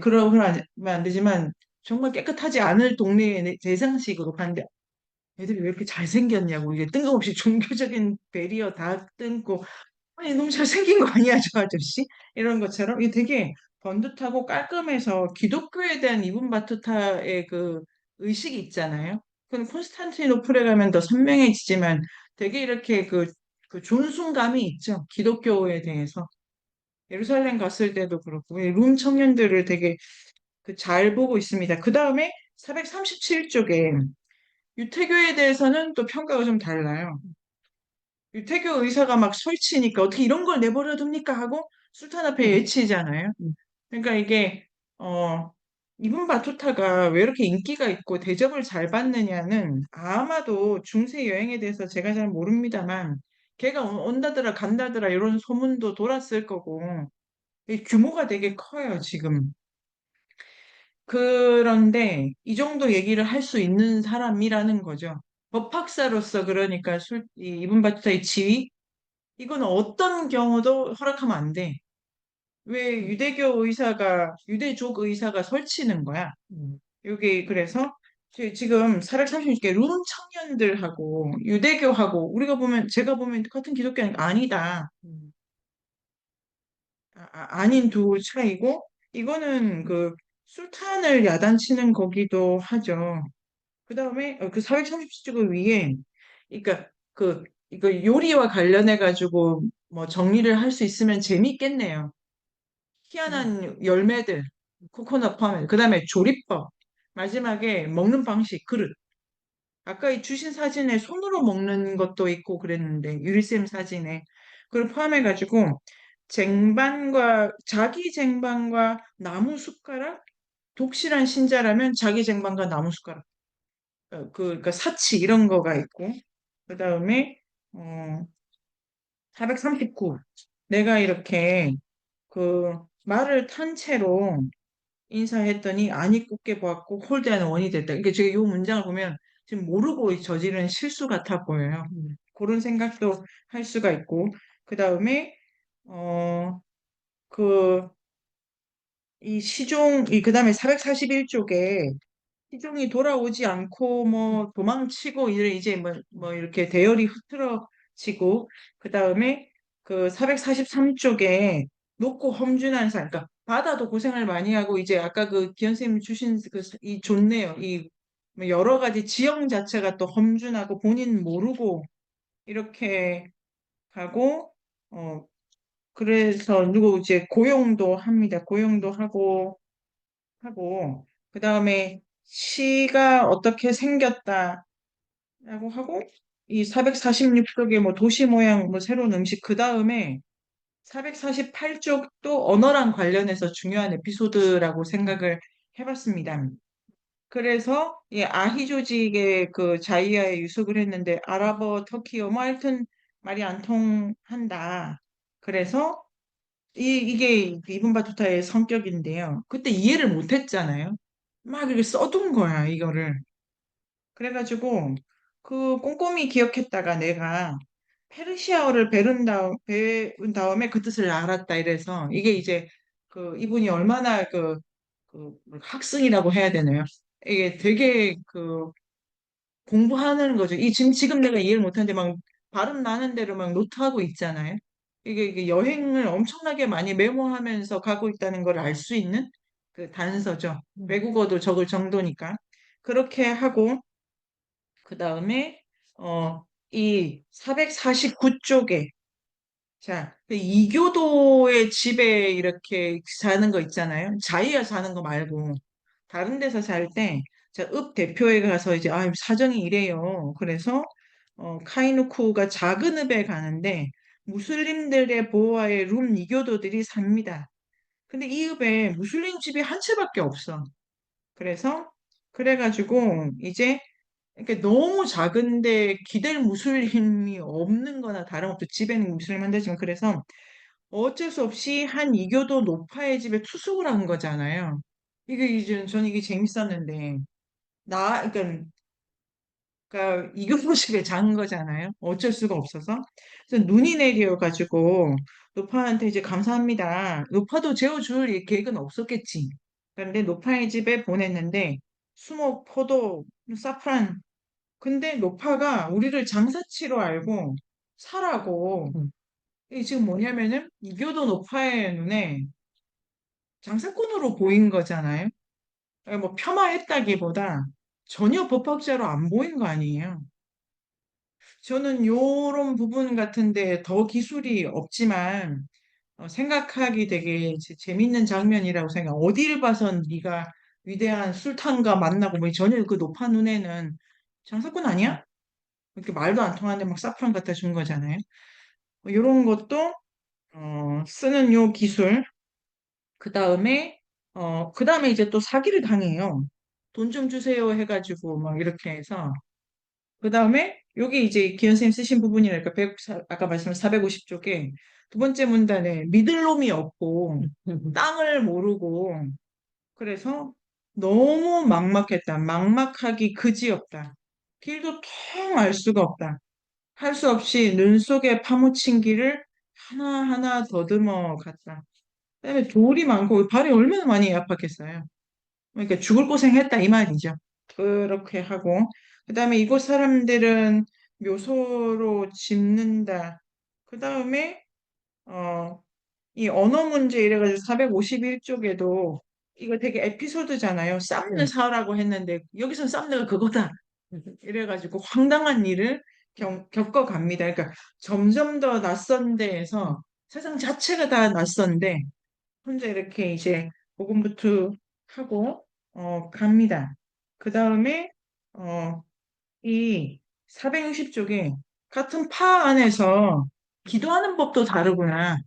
그러면 안 되지만 정말 깨끗하지 않을 동네에 대상식으로 갔는데 애들이 왜 이렇게 잘생겼냐고 이게 뜬금없이 종교적인 배리어 다 뜬고 아니 너무 잘생긴 거 아니야 저 아저씨? 이런 것처럼 이게 되게 번듯하고 깔끔해서 기독교에 대한 이분 바투타의 그 의식이 있잖아요. 그건 콘스탄티노플에 가면 더 선명해지지만 되게 이렇게 그 존중감이 있죠. 기독교에 대해서. 예루살렘 갔을 때도 그렇고 룸 청년들을 되게 그 잘 보고 있습니다. 그 다음에 437쪽에 유태교에 대해서는 또 평가가 좀 달라요. 유태교 의사가 막 설치니까 어떻게 이런 걸 내버려 둡니까 하고 술탄 앞에 예치잖아요. 그러니까 이게 어 이분 바투타가 왜 이렇게 인기가 있고 대접을 잘 받느냐는 아마도 중세 여행에 대해서 제가 잘 모릅니다만 걔가 온다더라 간다더라 이런 소문도 돌았을 거고 이 규모가 되게 커요, 지금. 그런데 이 정도 얘기를 할 수 있는 사람이라는 거죠. 법학사로서 그러니까 이분 바투타의 지위? 이건 어떤 경우도 허락하면 안 돼. 왜 유대족 의사가 설치는 거야? 여기 그래서 지금 436개 룸 청년들하고 유대교하고 우리가 보면 제가 보면 같은 기독교는 아니다. 아닌 두 차이고 이거는 그 술탄을 야단치는 거기도 하죠. 그다음에 그 430쪽 위에 그러니까 그 이거 요리와 관련해 가지고 뭐 정리를 할 수 있으면 재밌겠네요. 희한한 열매들, 코코넛 파면, 그다음에 조리법, 마지막에 먹는 방식, 그릇. 아까 이 주신 사진에 손으로 먹는 것도 있고 그랬는데 유리쌤 사진에 그걸 포함해가지고 쟁반과 자기 쟁반과 나무 숟가락 독실한 신자라면 자기 쟁반과 나무 숟가락 그러니까 사치 이런 거가 있고 그 다음에 어 439 내가 이렇게 그 말을 탄 채로 인사했더니 안 이쁘게 보았고 홀대하는 원이 됐다. 이게 제가 이 문장을 보면 지금 모르고 저지른 실수 같아 보여요. 그런 생각도 할 수가 있고 그 다음에 어 그 이 그 다음에 441쪽에 시종이 돌아오지 않고 뭐 도망치고 이제 뭐 이렇게 대열이 흐트러지고 그 다음에 그 443쪽에 높고 험준한 산, 그러니까 바다도 고생을 많이 하고 이제 아까 그 기현 쌤이 주신 이 좋네요. 이뭐 여러 가지 지형 자체가 또 험준하고 본인 모르고 이렇게 가고 그래서 누구 이제 고용도 합니다. 고용도 하고 그 다음에 시가 어떻게 생겼다라고 하고 이 446쪽에 뭐 도시 모양 뭐 새로운 음식 그 다음에 448쪽도 언어랑 관련해서 중요한 에피소드라고 생각을 해봤습니다. 그래서 이 아히조직의 그 자이아에 유속을 했는데 아랍어, 터키어 뭐 하여튼 말이 안 통한다. 그래서 이게 이분 바투타의 성격인데요. 그때 이해를 못 했잖아요. 막 이렇게 써둔 거야, 이거를. 그래가지고 그 꼼꼼히 기억했다가 내가 페르시아어를 배운 다음에 그 뜻을 알았다 이래서 이게 이제 그 이분이 얼마나 그 학승이라고 해야 되나요? 이게 되게 그 공부하는 거죠. 지금 내가 이해를 못하는데 막 발음 나는 대로 막 노트하고 있잖아요. 이게 여행을 엄청나게 많이 메모하면서 가고 있다는 걸 알 수 있는 그 단서죠. 외국어도 적을 정도니까. 그렇게 하고, 그 다음에, 이 449쪽에, 자, 그 이교도의 집에 이렇게 사는 거 있잖아요. 자기가 사는 거 말고, 다른 데서 살 때, 자, 읍 대표에 가서 이제, 아, 사정이 이래요. 그래서, 카이누쿠가 작은 읍에 가는데 무슬림들의 보호하에 룸 이교도들이 삽니다. 근데 이 읍에 무슬림 집이 한 채밖에 없어. 그래서 그래가지고 이제 이렇게 너무 작은데 기댈 무슬림이 없는 거나 다름없죠. 집에는 무슬림 한다지만 그래서 어쩔 수 없이 한 이교도 노파의 집에 투숙을 한 거잖아요. 이게 이제 저는 이게 재밌었는데 그러니까 이교도 집에 잔 거잖아요. 어쩔 수가 없어서. 그래서 눈이 내려가지고 노파한테 이제 감사합니다. 노파도 재워줄 계획은 없었겠지. 그런데 노파의 집에 보냈는데 수목, 포도, 사프란. 근데 노파가 우리를 장사치로 알고 사라고. 음. 이게 지금 뭐냐면은 이교도 노파의 눈에 장사꾼으로 보인 거잖아요. 뭐 폄하했다기보다 전혀 법학자로 안 보인 거 아니에요. 저는 요런 부분 같은데 더 기술이 없지만 생각하기 되게 재밌는 장면이라고 생각. 어디를 봐선 네가 위대한 술탄과 만나고 뭐 전혀 그 높은 눈에는 장사꾼 아니야? 이렇게 말도 안 통하는데 막 사프란 갖다 준 거잖아요. 뭐 이런 것도 쓰는 요 기술. 그 다음에 이제 또 사기를 당해요. 돈 좀 주세요 해가지고 막 이렇게 해서 그 다음에 여기 이제 기현 선생님 쓰신 부분이랄까 아까 말씀하신 450쪽에 두 번째 문단에 믿을 놈이 없고 땅을 모르고 그래서 너무 막막했다. 막막하기 그지없다. 길도 통 알 수가 없다. 할 수 없이 눈 속에 파묻힌 길을 하나하나 더듬어 갔다. 그다음에 돌이 많고 발이 얼마나 많이 아팠겠어요. 그러니까 죽을 고생했다 이 말이죠. 그렇게 하고 그다음에 이곳 사람들은 묘소로 짓는다. 그다음에 어, 이 언어 문제 이래가지고 451쪽에도 이거 되게 에피소드잖아요. 쌈느 네. 사라고 했는데 여기선 쌈느가 그거다. 이래가지고 황당한 일을 겪어갑니다. 그러니까 점점 더 낯선 데에서 세상 자체가 다 낯선데 혼자 이렇게 이제 고군분투 하고 갑니다. 그 다음에 어, 이 460쪽에 같은 파 안에서 기도하는 법도 다르구나.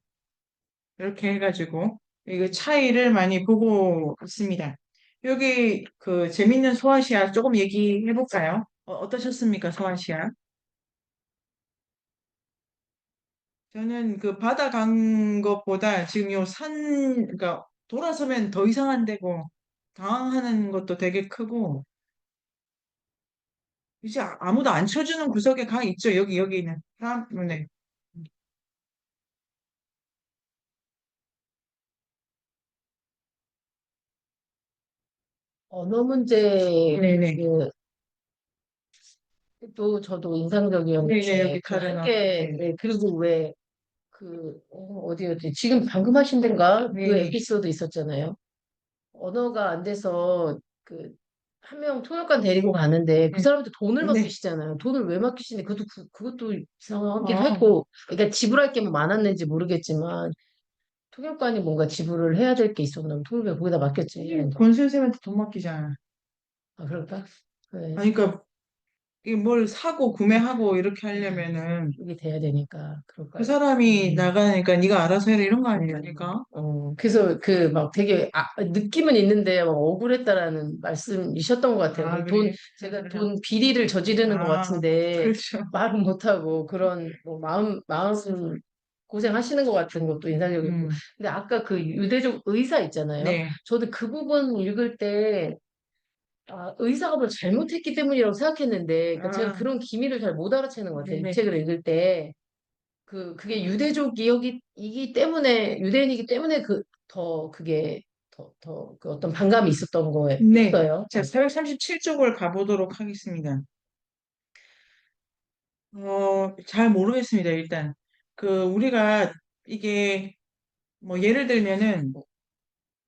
이렇게 해가지고 이거 차이를 많이 보고 있습니다. 여기 그 재밌는 소아시아 조금 얘기해 볼까요? 어떠셨습니까, 소아시아? 저는 그 바다 간 것보다 지금 요 그러니까 돌아서면 더 이상한 데고 당황하는 것도 되게 크고 이제 아무도 안 쳐주는 구석에 가 있죠. 여기는. 네. 언어 문제, 네네. 또 저도 네네, 여기 인상적이었는데, 그 다른 한계, 네. 네, 그리고 왜, 어디였지? 지금 방금 하신 데인가? 그 네네. 에피소드 있었잖아요. 언어가 안 돼서, 그, 한 명 통역관 데리고 가는데, 그 네. 사람한테 돈을 네. 맡기시잖아요. 돈을 왜 맡기시는데, 그것도 이상하긴 아, 했고, 그러니까 지불할 게 뭐 많았는지 모르겠지만, 통역관이 뭔가 지불을 해야 될 게 있었나, 돈을 왜 거기다 맡겼지? 권 선생님한테 돈 맡기잖아. 아, 그럴까? 네. 아니, 그러니까 이게 뭘 사고 구매하고 이렇게 하려면은 이게 돼야 되니까, 그 그럴까요? 사람이 나가니까 네가 알아서 해라 이런 거 아니니까. 그래서 그 막 되게 느낌은 있는데 막 억울했다라는 말씀이셨던 것 같아요. 아, 돈 그래. 제가 돈 비리를 저지르는 것 아, 같은데 그렇죠. 말은 못하고 그런 뭐 마음 고생하시는 것 같은 것도 인상적이고. 음, 근데 아까 그 유대족 의사 있잖아요. 네. 저도 그 부분 읽을 때 의사가 뭘 잘못했기 때문이라고 생각했는데, 그러니까 제가 아, 그런 기미를 잘 못 알아채는 것 같아요. 이 네네. 책을 읽을 때. 그게 유대족이기 때문에, 유대인이기 때문에 그게 그 어떤 반감이 있었던 네. 거였어요. 자, 437쪽을 가보도록 하겠습니다. 잘 모르겠습니다, 일단. 우리가 이게 뭐 예를 들면은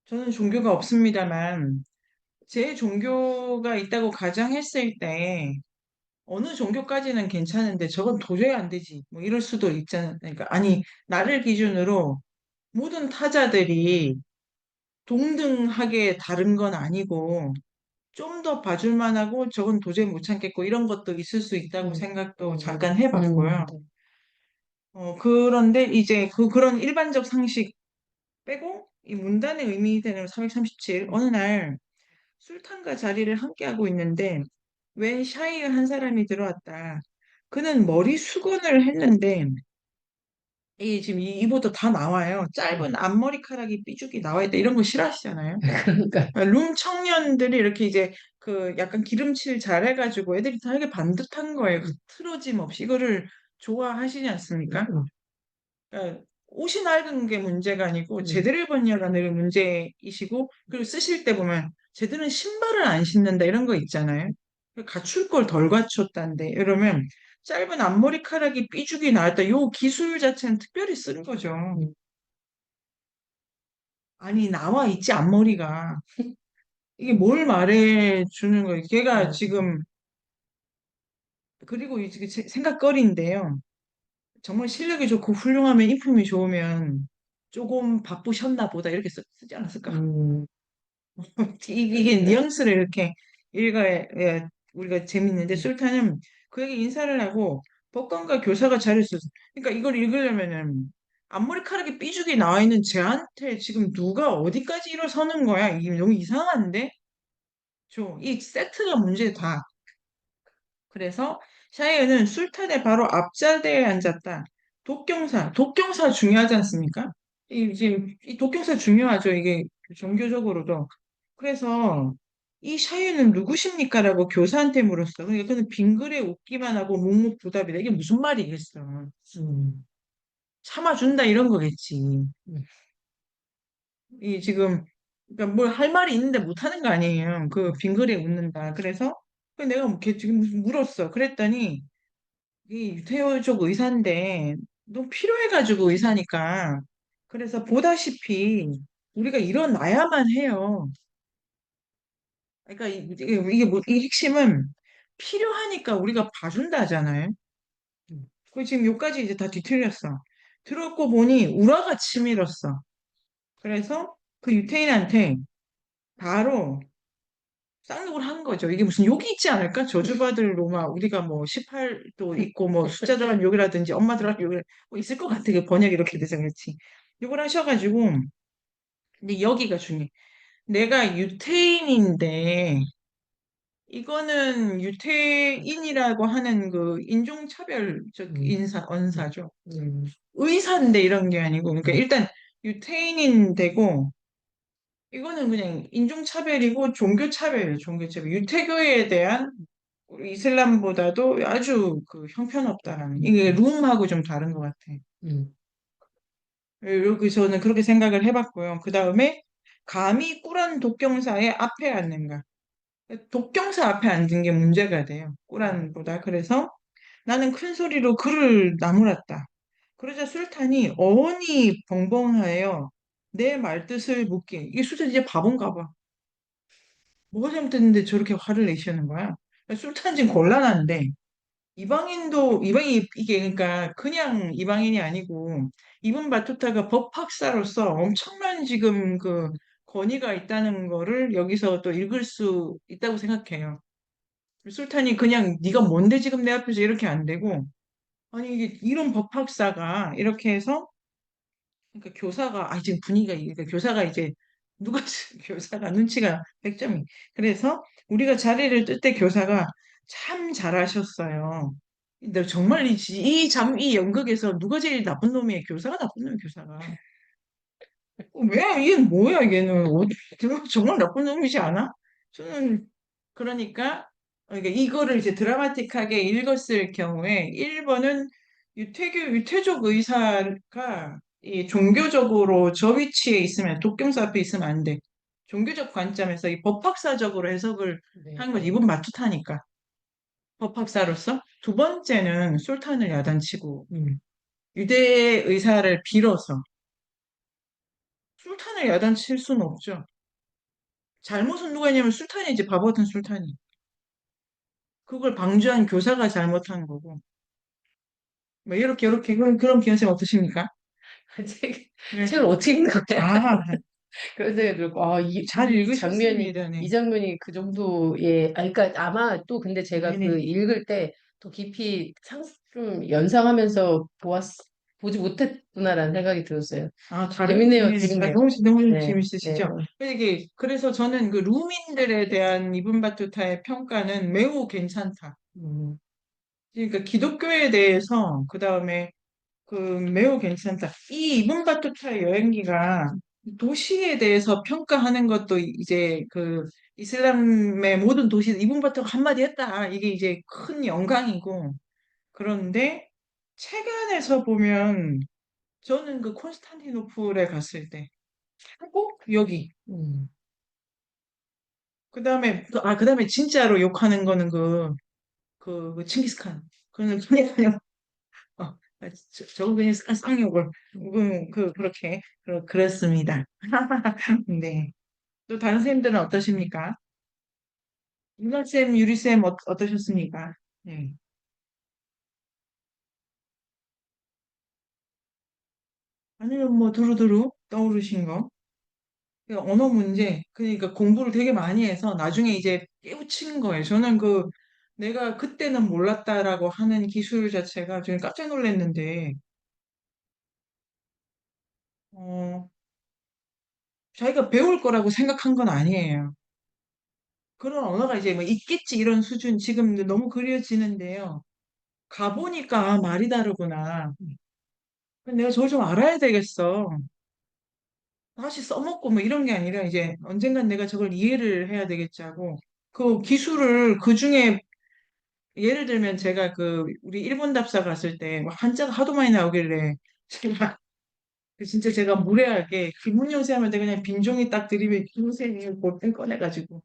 저는 종교가 없습니다만 제 종교가 있다고 가정했을 때 어느 종교까지는 괜찮은데 저건 도저히 안 되지. 뭐 이럴 수도 있잖아요. 그러니까 아니 나를 기준으로 모든 타자들이 동등하게 다른 건 아니고 좀 더 봐줄 만하고 저건 도저히 못 참겠고 이런 것도 있을 수 있다고 음, 생각도 음, 잠깐 해봤고요. 네. 그런데 이제 그런 일반적 상식 빼고 이 문단의 의미되는 337 어느 날 술탄과 자리를 함께하고 있는데 웬 샤이의 한 사람이 들어왔다. 그는 머리 수건을 했는데 이 지금 이 이보도 다 나와요. 짧은 앞머리카락이 삐죽이 나와 있다. 이런 거 싫어하시잖아요. 그러니까, 룸 청년들이 이렇게 이제 그 약간 기름칠 잘해가지고 애들이 다 이게 반듯한 거예요. 그 틀어짐 없이 이거를 좋아하시지 않습니까? 음, 그러니까 옷이 낡은 게 문제가 아니고 음, 제대로 입었냐라는 문제이시고 그리고 쓰실 때 보면 제대로 신발을 안 신는다 이런 거 있잖아요. 갖출 걸 덜 갖췄다는데 이러면 짧은 앞머리카락이 삐죽이 나왔다. 요 기술 자체는 특별히 쓴 거죠. 음, 아니 나와 있지 앞머리가 이게 뭘 말해 주는 거예요. 걔가 음, 지금 그리고 이게 생각거리인데요. 정말 실력이 좋고 훌륭하면 인품이 좋으면 조금 바쁘셨나 보다 이렇게 쓰지 않았을까? 음, 이게 뉘앙스를 이렇게 읽어야 우리가 재밌는데 음, 술탄은 그에게 인사를 하고 법관과 교사가 자리에 있었어. 그러니까 이걸 읽으려면은 앞머리카락이 삐죽이 나와 있는 쟤한테 지금 누가 어디까지 일어서는 거야? 이게 너무 이상한데? 이 세트가 문제다. 그래서 샤이어는 술탄의 바로 앞자리에 앉았다. 독경사 중요하지 않습니까? 지금 이 독경사 중요하죠. 이게 종교적으로도. 그래서 이 샤이어는 누구십니까? 라고 교사한테 물었어. 그러니까 그는 빙그레 웃기만 하고 묵묵부답이다. 이게 무슨 말이겠어. 음, 참아준다 이런 거겠지. 음, 이 지금 그러니까 뭘 할 말이 있는데 못하는 거 아니에요. 그 빙그레 웃는다. 그래서 내가 뭐 걔 지금 무슨 물었어. 그랬더니 이 유태호족 의사인데 너 필요해가지고 의사니까 그래서 보다시피 우리가 일어나야만 해요. 그러니까 이 핵심은 필요하니까 우리가 봐준다잖아요. 음, 그 지금 여기까지 이제 다 뒤틀렸어. 들었고 보니 우라가 치밀었어. 그래서 그 유태인한테 바로 쌍욕을 한 거죠. 이게 무슨 욕이 있지 않을까? 저주받을 로마, 우리가 뭐 18도 있고 뭐 숫자 들어간 욕이라든지 엄마 들어간 욕이 뭐 있을 것 같아. 그 번역이 이렇게 돼서 그렇지. 욕을 하셔가지고, 근데 여기가 중요해. 내가 유태인인데, 이거는 유태인이라고 하는 그 인종차별적 음, 음, 언사죠. 음, 의사인데 이런 게 아니고, 그러니까 음, 일단 유태인인 되고, 이거는 그냥 인종차별이고 종교차별이에요, 종교차별. 유태교에 대한 우리 이슬람보다도 아주 그 형편없다라는 이게 음, 룸하고 좀 다른 것 같아. 음, 이렇게 저는 그렇게 생각을 해봤고요. 그 다음에 감히 꾸란 독경사의 앞에 앉는가? 독경사 앞에 앉은 게 문제가 돼요. 꾸란보다. 그래서 나는 큰 소리로 그를 나무랐다. 그러자 술탄이 어언이 벙벙하여 내 말뜻을 묻기. 이게 술탄 이제 바본가 봐. 뭐가 잘못됐는데 저렇게 화를 내시는 거야? 술탄 지금 곤란한데 이방이 이게 그러니까 그냥 이방인이 아니고 이분 바투타가 법학사로서 엄청난 지금 그 권위가 있다는 거를 여기서 또 읽을 수 있다고 생각해요. 술탄이 그냥 네가 뭔데 지금 내 앞에서 이렇게 안 되고 아니 이게 이런 법학사가 이렇게 해서 그러니까 교사가 지금 분위기가 그러니까 교사가 이제 누가 교사가 눈치가 100점이 그래서 우리가 자리를 뜰 때 교사가 참 잘하셨어요. 근데 정말 이 연극에서 누가 제일 나쁜 놈이에요? 교사가 나쁜 놈이에요, 교사가. 왜 이게 뭐야 이게는 정말 나쁜 놈이지 않아? 저는 그러니까 그러니까 이거를 이제 드라마틱하게 읽었을 경우에 1번은 유태족 의사가 이 종교적으로 저 위치에 있으면 독경사 앞에 있으면 안 돼. 종교적 관점에서 이 법학사적으로 해석을 네, 하는 거지. 네. 이분 맞투타니까. 법학사로서. 두 번째는 술탄을 야단치고 음, 유대 의사를 빌어서 술탄을 야단칠 수는 없죠. 잘못은 누가 했냐면 술탄이지, 바보 같은 술탄이. 그걸 방조한 교사가 잘못한 거고. 뭐, 이렇게, 그런 비현생 어떠십니까? 책, 네. 책을 어떻게 읽는 거야? 아, 그런 생각이 들고, 아, 잘 장면이, 읽으셨습니다. 네. 이 장면이 그 정도의, 아, 그러니까 아마 또 근데 제가 그 네네. 읽을 때 더 깊이 좀 연상하면서 보지 못했구나라는 생각이 들었어요. 아, 다른, 재밌네요, 네, 아, 재밌네요. 너무 네, 네. 재밌으시죠? 이게, 그래서 저는 그 루민들에 대한 이분 바투타의 평가는 매우 괜찮다. 음, 그러니까 기독교에 대해서, 그 다음에 그 매우 괜찮다. 이 이분 바투타 여행기가 도시에 대해서 평가하는 것도 이제 그 이슬람의 모든 도시, 이분 바투가 한마디 했다. 이게 이제 큰 영광이고. 그런데 책 안에서 보면 저는 그 콘스탄티노플에 갔을 때 하고 여기 음. 그다음에 진짜로 욕하는 거는 그 칭기스칸 그냥 저거 그냥 쌍욕을 그렇게 그렇습니다. 네. 또 다른 선생님들은 어떠십니까? 윤아쌤, 유리쌤 어떠셨습니까? 네. 아니면 뭐 두루두루 떠오르신 거? 그 언어 문제, 그러니까 공부를 되게 많이 해서 나중에 이제 깨우친 거예요. 저는 내가 그때는 몰랐다라고 하는 기술 자체가 저는 깜짝 놀랐는데, 어, 자기가 배울 거라고 생각한 건 아니에요. 그런 언어가 이제 뭐 있겠지 이런 수준 지금 너무 그려지는데요. 가보니까 아, 말이 다르구나. 내가 저걸 좀 알아야 되겠어. 다시 써먹고 뭐 이런 게 아니라 이제 언젠간 내가 저걸 이해를 해야 되겠지 하고 그 기술을 그 중에 예를 들면 제가 우리 일본 답사 갔을 때뭐 한자가 하도 많이 나오길래 제가 진짜 제가 무례하게 김문영세 하면 내가 그냥 빈종이 딱 들이면 김문생이 볼펜 꺼내가지고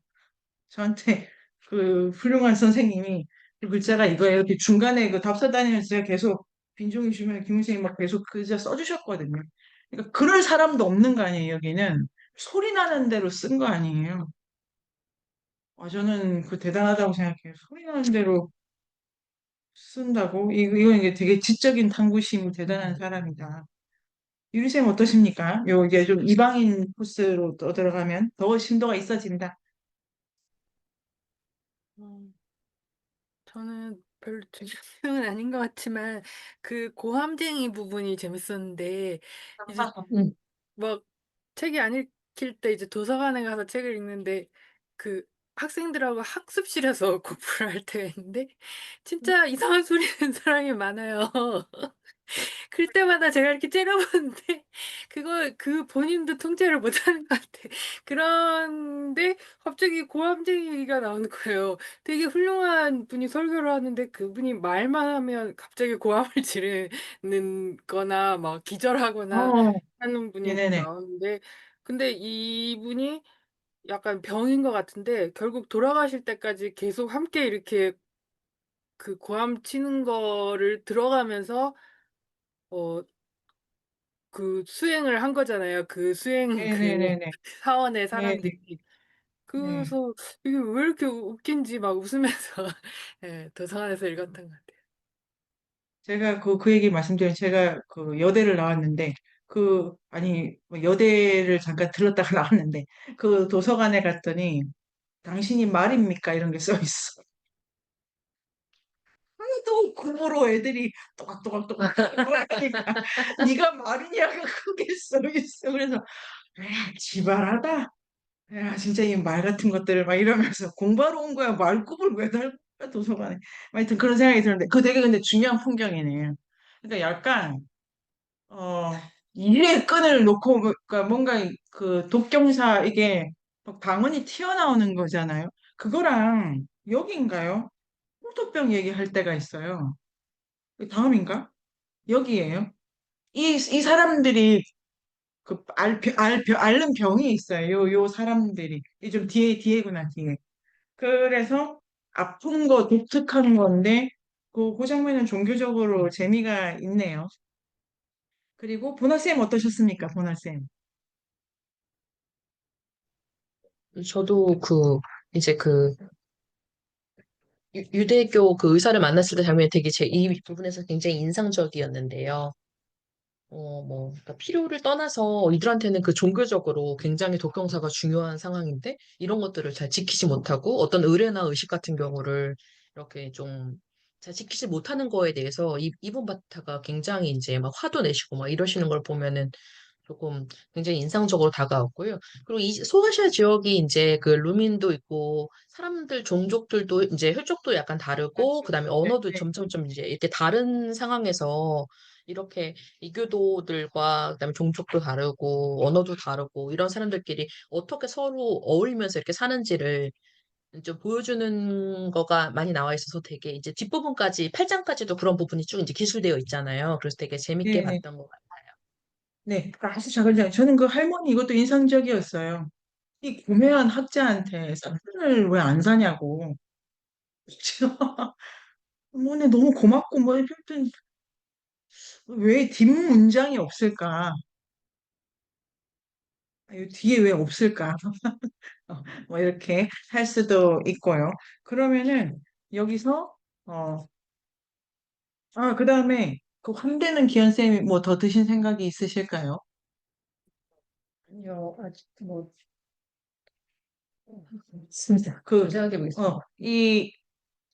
저한테 그 훌륭한 선생님이 그 글자가 이거예요. 이렇게 중간에 그 답사 다니면서 제가 계속 빈종이 주면 김문생이 막 계속 그 글자 써주셨거든요. 그러니까 그럴 사람도 없는 거 아니에요, 여기는. 소리 나는 대로 쓴 거 아니에요. 저는 그 대단하다고 생각해요. 소리 나는 대로 쓴다고? 이건 이게 되게 지적인 탐구심이 대단한 사람이다. 유리쌤 어떠십니까? 이제 좀 이방인 코스로 또 들어가면 더 심도가 있어진다. 음, 저는 별로 재밌는 아닌 것 같지만 그 고함쟁이 부분이 재밌었는데 이제 음. 막 책이 안 읽힐 때 이제 도서관에 가서 책을 읽는데 그 학생들하고 학습실에서 공부를 할 때가 있는데 진짜 이상한 소리 내는 사람이 많아요. 그럴 때마다 제가 이렇게 째려보는데 그 본인도 통제를 못하는 것 같아. 그런데 갑자기 고함쟁이 얘기가 나오는 거예요. 되게 훌륭한 분이 설교를 하는데 그분이 말만 하면 갑자기 고함을 지르는 거나 막 기절하거나 어, 하는 분이 네네네. 나오는데 근데 이분이 약간 병인 것 같은데 결국 돌아가실 때까지 계속 함께 이렇게 그 고함 치는 거를 들어가면서 어 그 수행을 한 거잖아요. 그 수행 그 네네네네. 사원의 네, 사람들이. 네. 그래서 이게 왜 이렇게 웃긴지 막 웃으면서 예 도서관에서 읽었던 것 같아요. 제가 그 얘기 말씀드리면 제가 그 여대를 나왔는데, 아니, 뭐 여대를 잠깐 들렀다가 나왔는데, 그 도서관에 갔더니, 당신이 말입니까? 이런 게 써 있어. 또 구보로 애들이 또각또각또각 하니까 네가 말이냐가 크게 써 있어. 그래서 지발하다. 야, 진짜 이 말 같은 것들을 막 이러면서 공부하러 온 거야. 말굽을 왜 달고 도서관에. 하여튼 그런 생각이 드는데 그 되게 근데 중요한 풍경이네요. 그러니까 약간 어 일의 끈을 놓고 그러니까 뭔가 그 독경사 이게 막 방언이 튀어나오는 거잖아요. 그거랑 여기인가요? 홍토병 얘기할 때가 있어요. 다음인가? 여기에요. 이 사람들이 앓는 병이 있어요. 요 사람들이. 이 좀 뒤에구나, 뒤에. 그래서 아픈 거 독특한 건데, 그 장면은 종교적으로 재미가 있네요. 그리고 보나쌤 어떠셨습니까, 보나쌤? 저도 이제 유대교 그 의사를 만났을 때 장면이 되게 이 부분에서 굉장히 인상적이었는데요. 그러니까 필요를 떠나서 이들한테는 그 종교적으로 굉장히 독경사가 중요한 상황인데 이런 것들을 잘 지키지 못하고 어떤 의례나 의식 같은 경우를 이렇게 좀 잘 지키지 못하는 거에 대해서 이분 바타가 굉장히 이제 막 화도 내시고 막 이러시는 걸 보면은 조금 굉장히 인상적으로 다가왔고요. 그리고 이 소아시아 지역이 이제 그 루민도 있고 사람들 종족들도 이제 혈족도 약간 다르고 그다음에 네, 언어도 네. 점점점 이제 이렇게 다른 상황에서 이렇게 이교도들과 그다음에 종족도 다르고 언어도 다르고 이런 사람들끼리 어떻게 서로 어울리면서 이렇게 사는지를 좀 보여주는 거가 많이 나와 있어서 되게 이제 뒷부분까지 8장까지도 그런 부분이 쭉 이제 기술되어 있잖아요. 그래서 되게 재밌게 네, 봤던 것 같아요. 네. 아주 작은 저는 그 할머니 이것도 인상적이었어요. 이 구매한 학자한테 쌀을 왜 안 사냐고. 어머니 너무 고맙고 뭐 하여튼 왜 뒷문장이 없을까? 이 뒤에 왜 없을까? 뭐 이렇게 할 수도 있고요. 그러면은 여기서 어, 그다음에 그 환대는 기현 쌤이 뭐 더 드신 생각이 있으실까요? 아니요, 아직 뭐, 있습니다. 좀 그, 생각해 보겠습니다.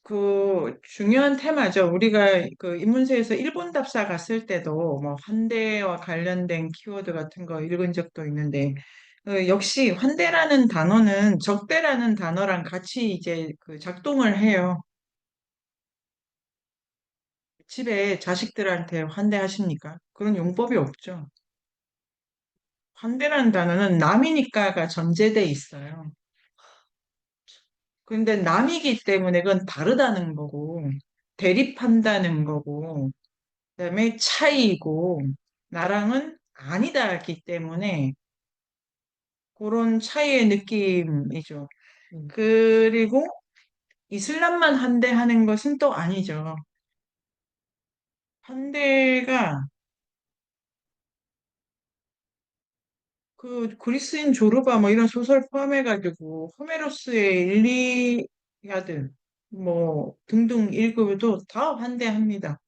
그 중요한 테마죠. 우리가 그 인문세에서 일본 답사 갔을 때도 뭐 환대와 관련된 키워드 같은 거 읽은 적도 있는데 역시 환대라는 단어는 적대라는 단어랑 같이 이제 그 작동을 해요. 집에 자식들한테 환대하십니까? 그런 용법이 없죠. 환대라는 단어는 남이니까가 전제돼 있어요. 근데 남이기 때문에 그건 다르다는 거고, 대립한다는 거고, 그다음에 차이고, 나랑은 아니다기 때문에 그런 차이의 느낌이죠. 음, 그리고 이슬람만 환대하는 것은 또 아니죠. 환대가 그 그리스인 조르바 뭐 이런 소설 포함해가지고 호메로스의 일리아드 뭐 등등 읽어도 다 환대합니다.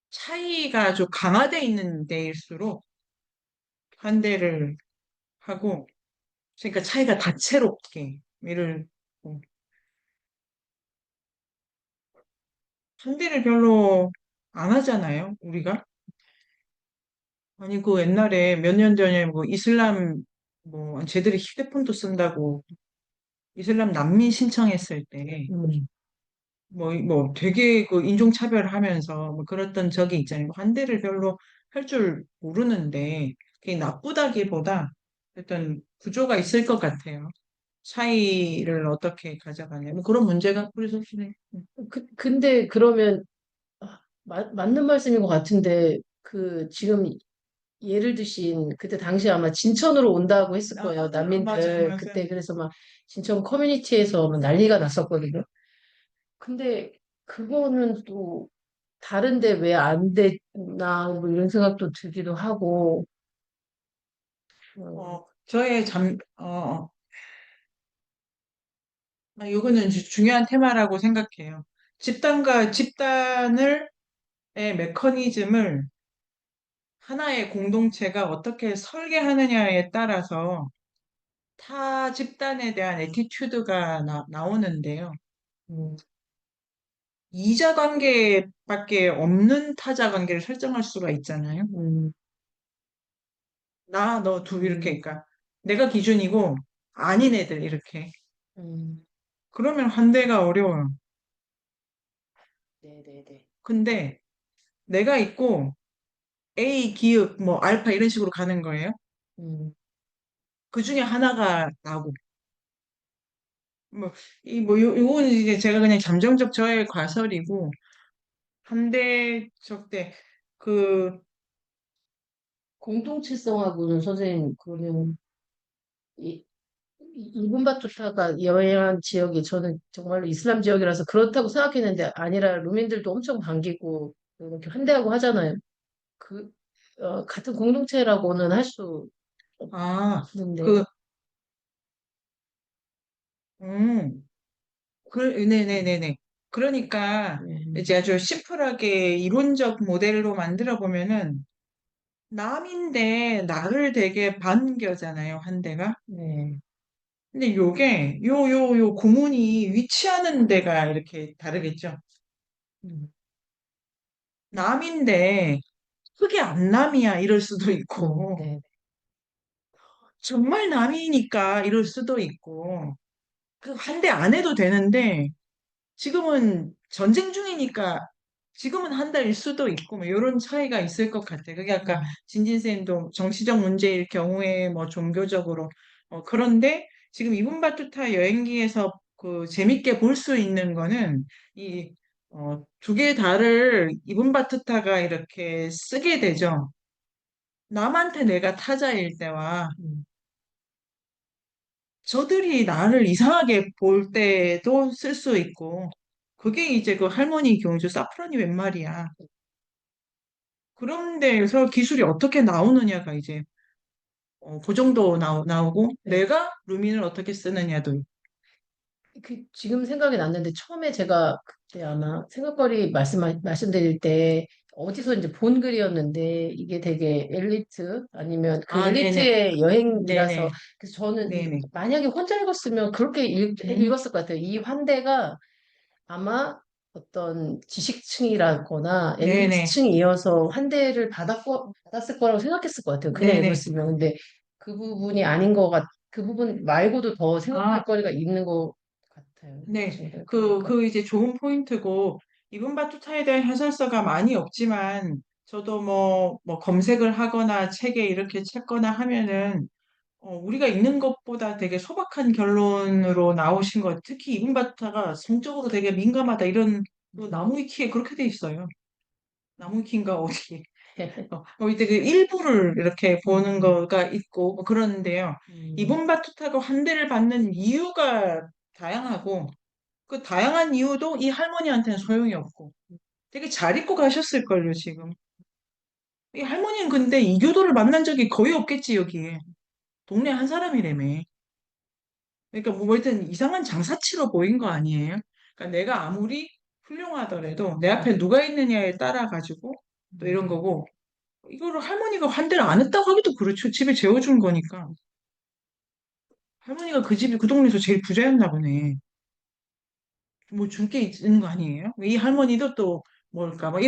차이가 아주 강화돼 있는 데일수록 환대를 하고 그러니까 차이가 다채롭게 이를 뭐 환대를 별로 안 하잖아요, 우리가. 아니 그 옛날에 몇 년 전에 뭐 이슬람 뭐 쟤들이 휴대폰도 쓴다고 이슬람 난민 신청했을 때 음, 뭐 되게 그 인종차별하면서 뭐 그랬던 적이 있잖아요. 환대를 별로 할 줄 모르는데 그게 나쁘다기보다 어떤 구조가 있을 것 같아요. 차이를 어떻게 가져가냐. 뭐 그런 문제가 그래서 근데 그러면 맞는 말씀인 것 같은데 그 지금 예를 드신 그때 당시 아마 진천으로 온다고 했을 거예요. 맞아요, 난민들 맞아요. 그때 그래서 막 진천 커뮤니티에서 막 난리가 났었거든요. 근데 그거는 또 다른데 왜 안 됐나 뭐 이런 생각도 들기도 하고 어, 저의 이거는 중요한 테마라고 생각해요. 집단과 집단을 의 메커니즘을 하나의 공동체가 어떻게 설계하느냐에 따라서 타 집단에 대한 애티튜드가 나오는데요. 음, 이자 관계밖에 없는 타자 관계를 설정할 수가 있잖아요. 음, 나, 너, 둘 이렇게 음, 그러니까 내가 기준이고 아닌 애들 이렇게. 음. 그러면 환대가 어려워요. 네네네. 근데 내가 있고 A 기읍 뭐 알파 이런 식으로 가는 거예요. 음, 그 중에 하나가 나고 뭐 요거는 이제 제가 그냥 잠정적 저의 과설이고 한대 적대 그 공동체성하고는 선생님 그러면 이, 이분 바투타가 여행한 지역이 저는 정말로 이슬람 지역이라서 그렇다고 생각했는데 아니라 루민들도 엄청 반기고 이렇게 환대하고 하잖아요. 그 같은 공동체라고는 할 수 아, 없는데 그, 음, 네네네네. 그러니까 네. 이제 아주 심플하게 이론적 모델로 만들어 보면은 남인데 나를 되게 반겨잖아요, 환대가. 네. 근데 요게 요 구문이 위치하는 데가 이렇게 다르겠죠. 음, 남인데 그게 안 남이야 이럴 수도 있고 네. 정말 남이니까 이럴 수도 있고 그 환대 안 해도 되는데 지금은 전쟁 중이니까 지금은 한 달일 수도 있고 뭐 이런 차이가 있을 것 같아요. 그게 아까 진진 쌤도 정치적 문제일 경우에 뭐 종교적으로 그런데 지금 이분 바투타 여행기에서 그 재밌게 볼 수 있는 거는 이 두 개의 달을 이분 바투타가 이렇게 쓰게 되죠. 남한테 내가 타자일 때와 음, 저들이 나를 이상하게 볼 때도 쓸 수 있고 그게 이제 그 할머니 경주 사프란이 웬 말이야. 그런 데에서 기술이 어떻게 나오느냐가 이제 그 정도 나오고 네. 내가 루민을 어떻게 쓰느냐도 지금 생각이 났는데 처음에 제가 그때 아마 생각거리 말씀드릴 때 어디서 이제 본 글이었는데 이게 되게 엘리트 아니면 그 아, 네네. 엘리트의 여행이라서 네네. 그래서 저는 네네. 만약에 혼자 읽었으면 그렇게 읽었을 것 같아요. 이 환대가 아마 어떤 지식층이라거나 네네. 엘리트층이 이어서 환대를 받았을 거라고 생각했을 것 같아요. 그냥 네네. 읽었으면. 근데 그 부분이 아닌 그 부분 말고도 더 생각할 아, 거리가 있는 것 같아요. 네. 지금 그, 생각해보니까. 그 이제 좋은 포인트고, 이분 바투타에 대한 해설서가 많이 없지만, 저도 뭐 검색을 하거나 책에 이렇게 찾거나 하면은, 우리가 읽는 것보다 되게 소박한 결론으로 나오신 것, 특히 이분 바투타가 성적으로 되게 민감하다, 이런, 그 나무위키에 그렇게 돼 있어요. 나무위키인가 어디. 이제 그 일부를 이렇게 보는 거가 있고, 뭐 그러는데요. 음, 이분 바투타가 환대를 받는 이유가 다양하고, 그 다양한 이유도 이 할머니한테는 소용이 없고 되게 잘 입고 가셨을걸요, 지금. 이 할머니는 근데 이교도를 만난 적이 거의 없겠지, 여기에. 동네 한 사람이라며. 그러니까 뭐 하여튼 이상한 장사치로 보인 거 아니에요? 그러니까 내가 아무리 훌륭하더라도 내 앞에 누가 있느냐에 따라 가지고 또 이런 거고 이거를 할머니가 환대를 안 했다고 하기도 그렇죠. 집에 재워준 거니까. 할머니가 그 집이 그 동네에서 제일 부자였나 보네. 뭐 줄 게 있는 거 아니에요? 이 할머니도 또 뭘까? 뭐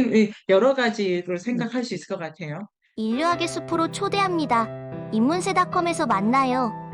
여러 가지를 생각할 수 있을 것 같아요. 인류학의 숲으로 초대합니다. 인문세닷컴에서 만나요.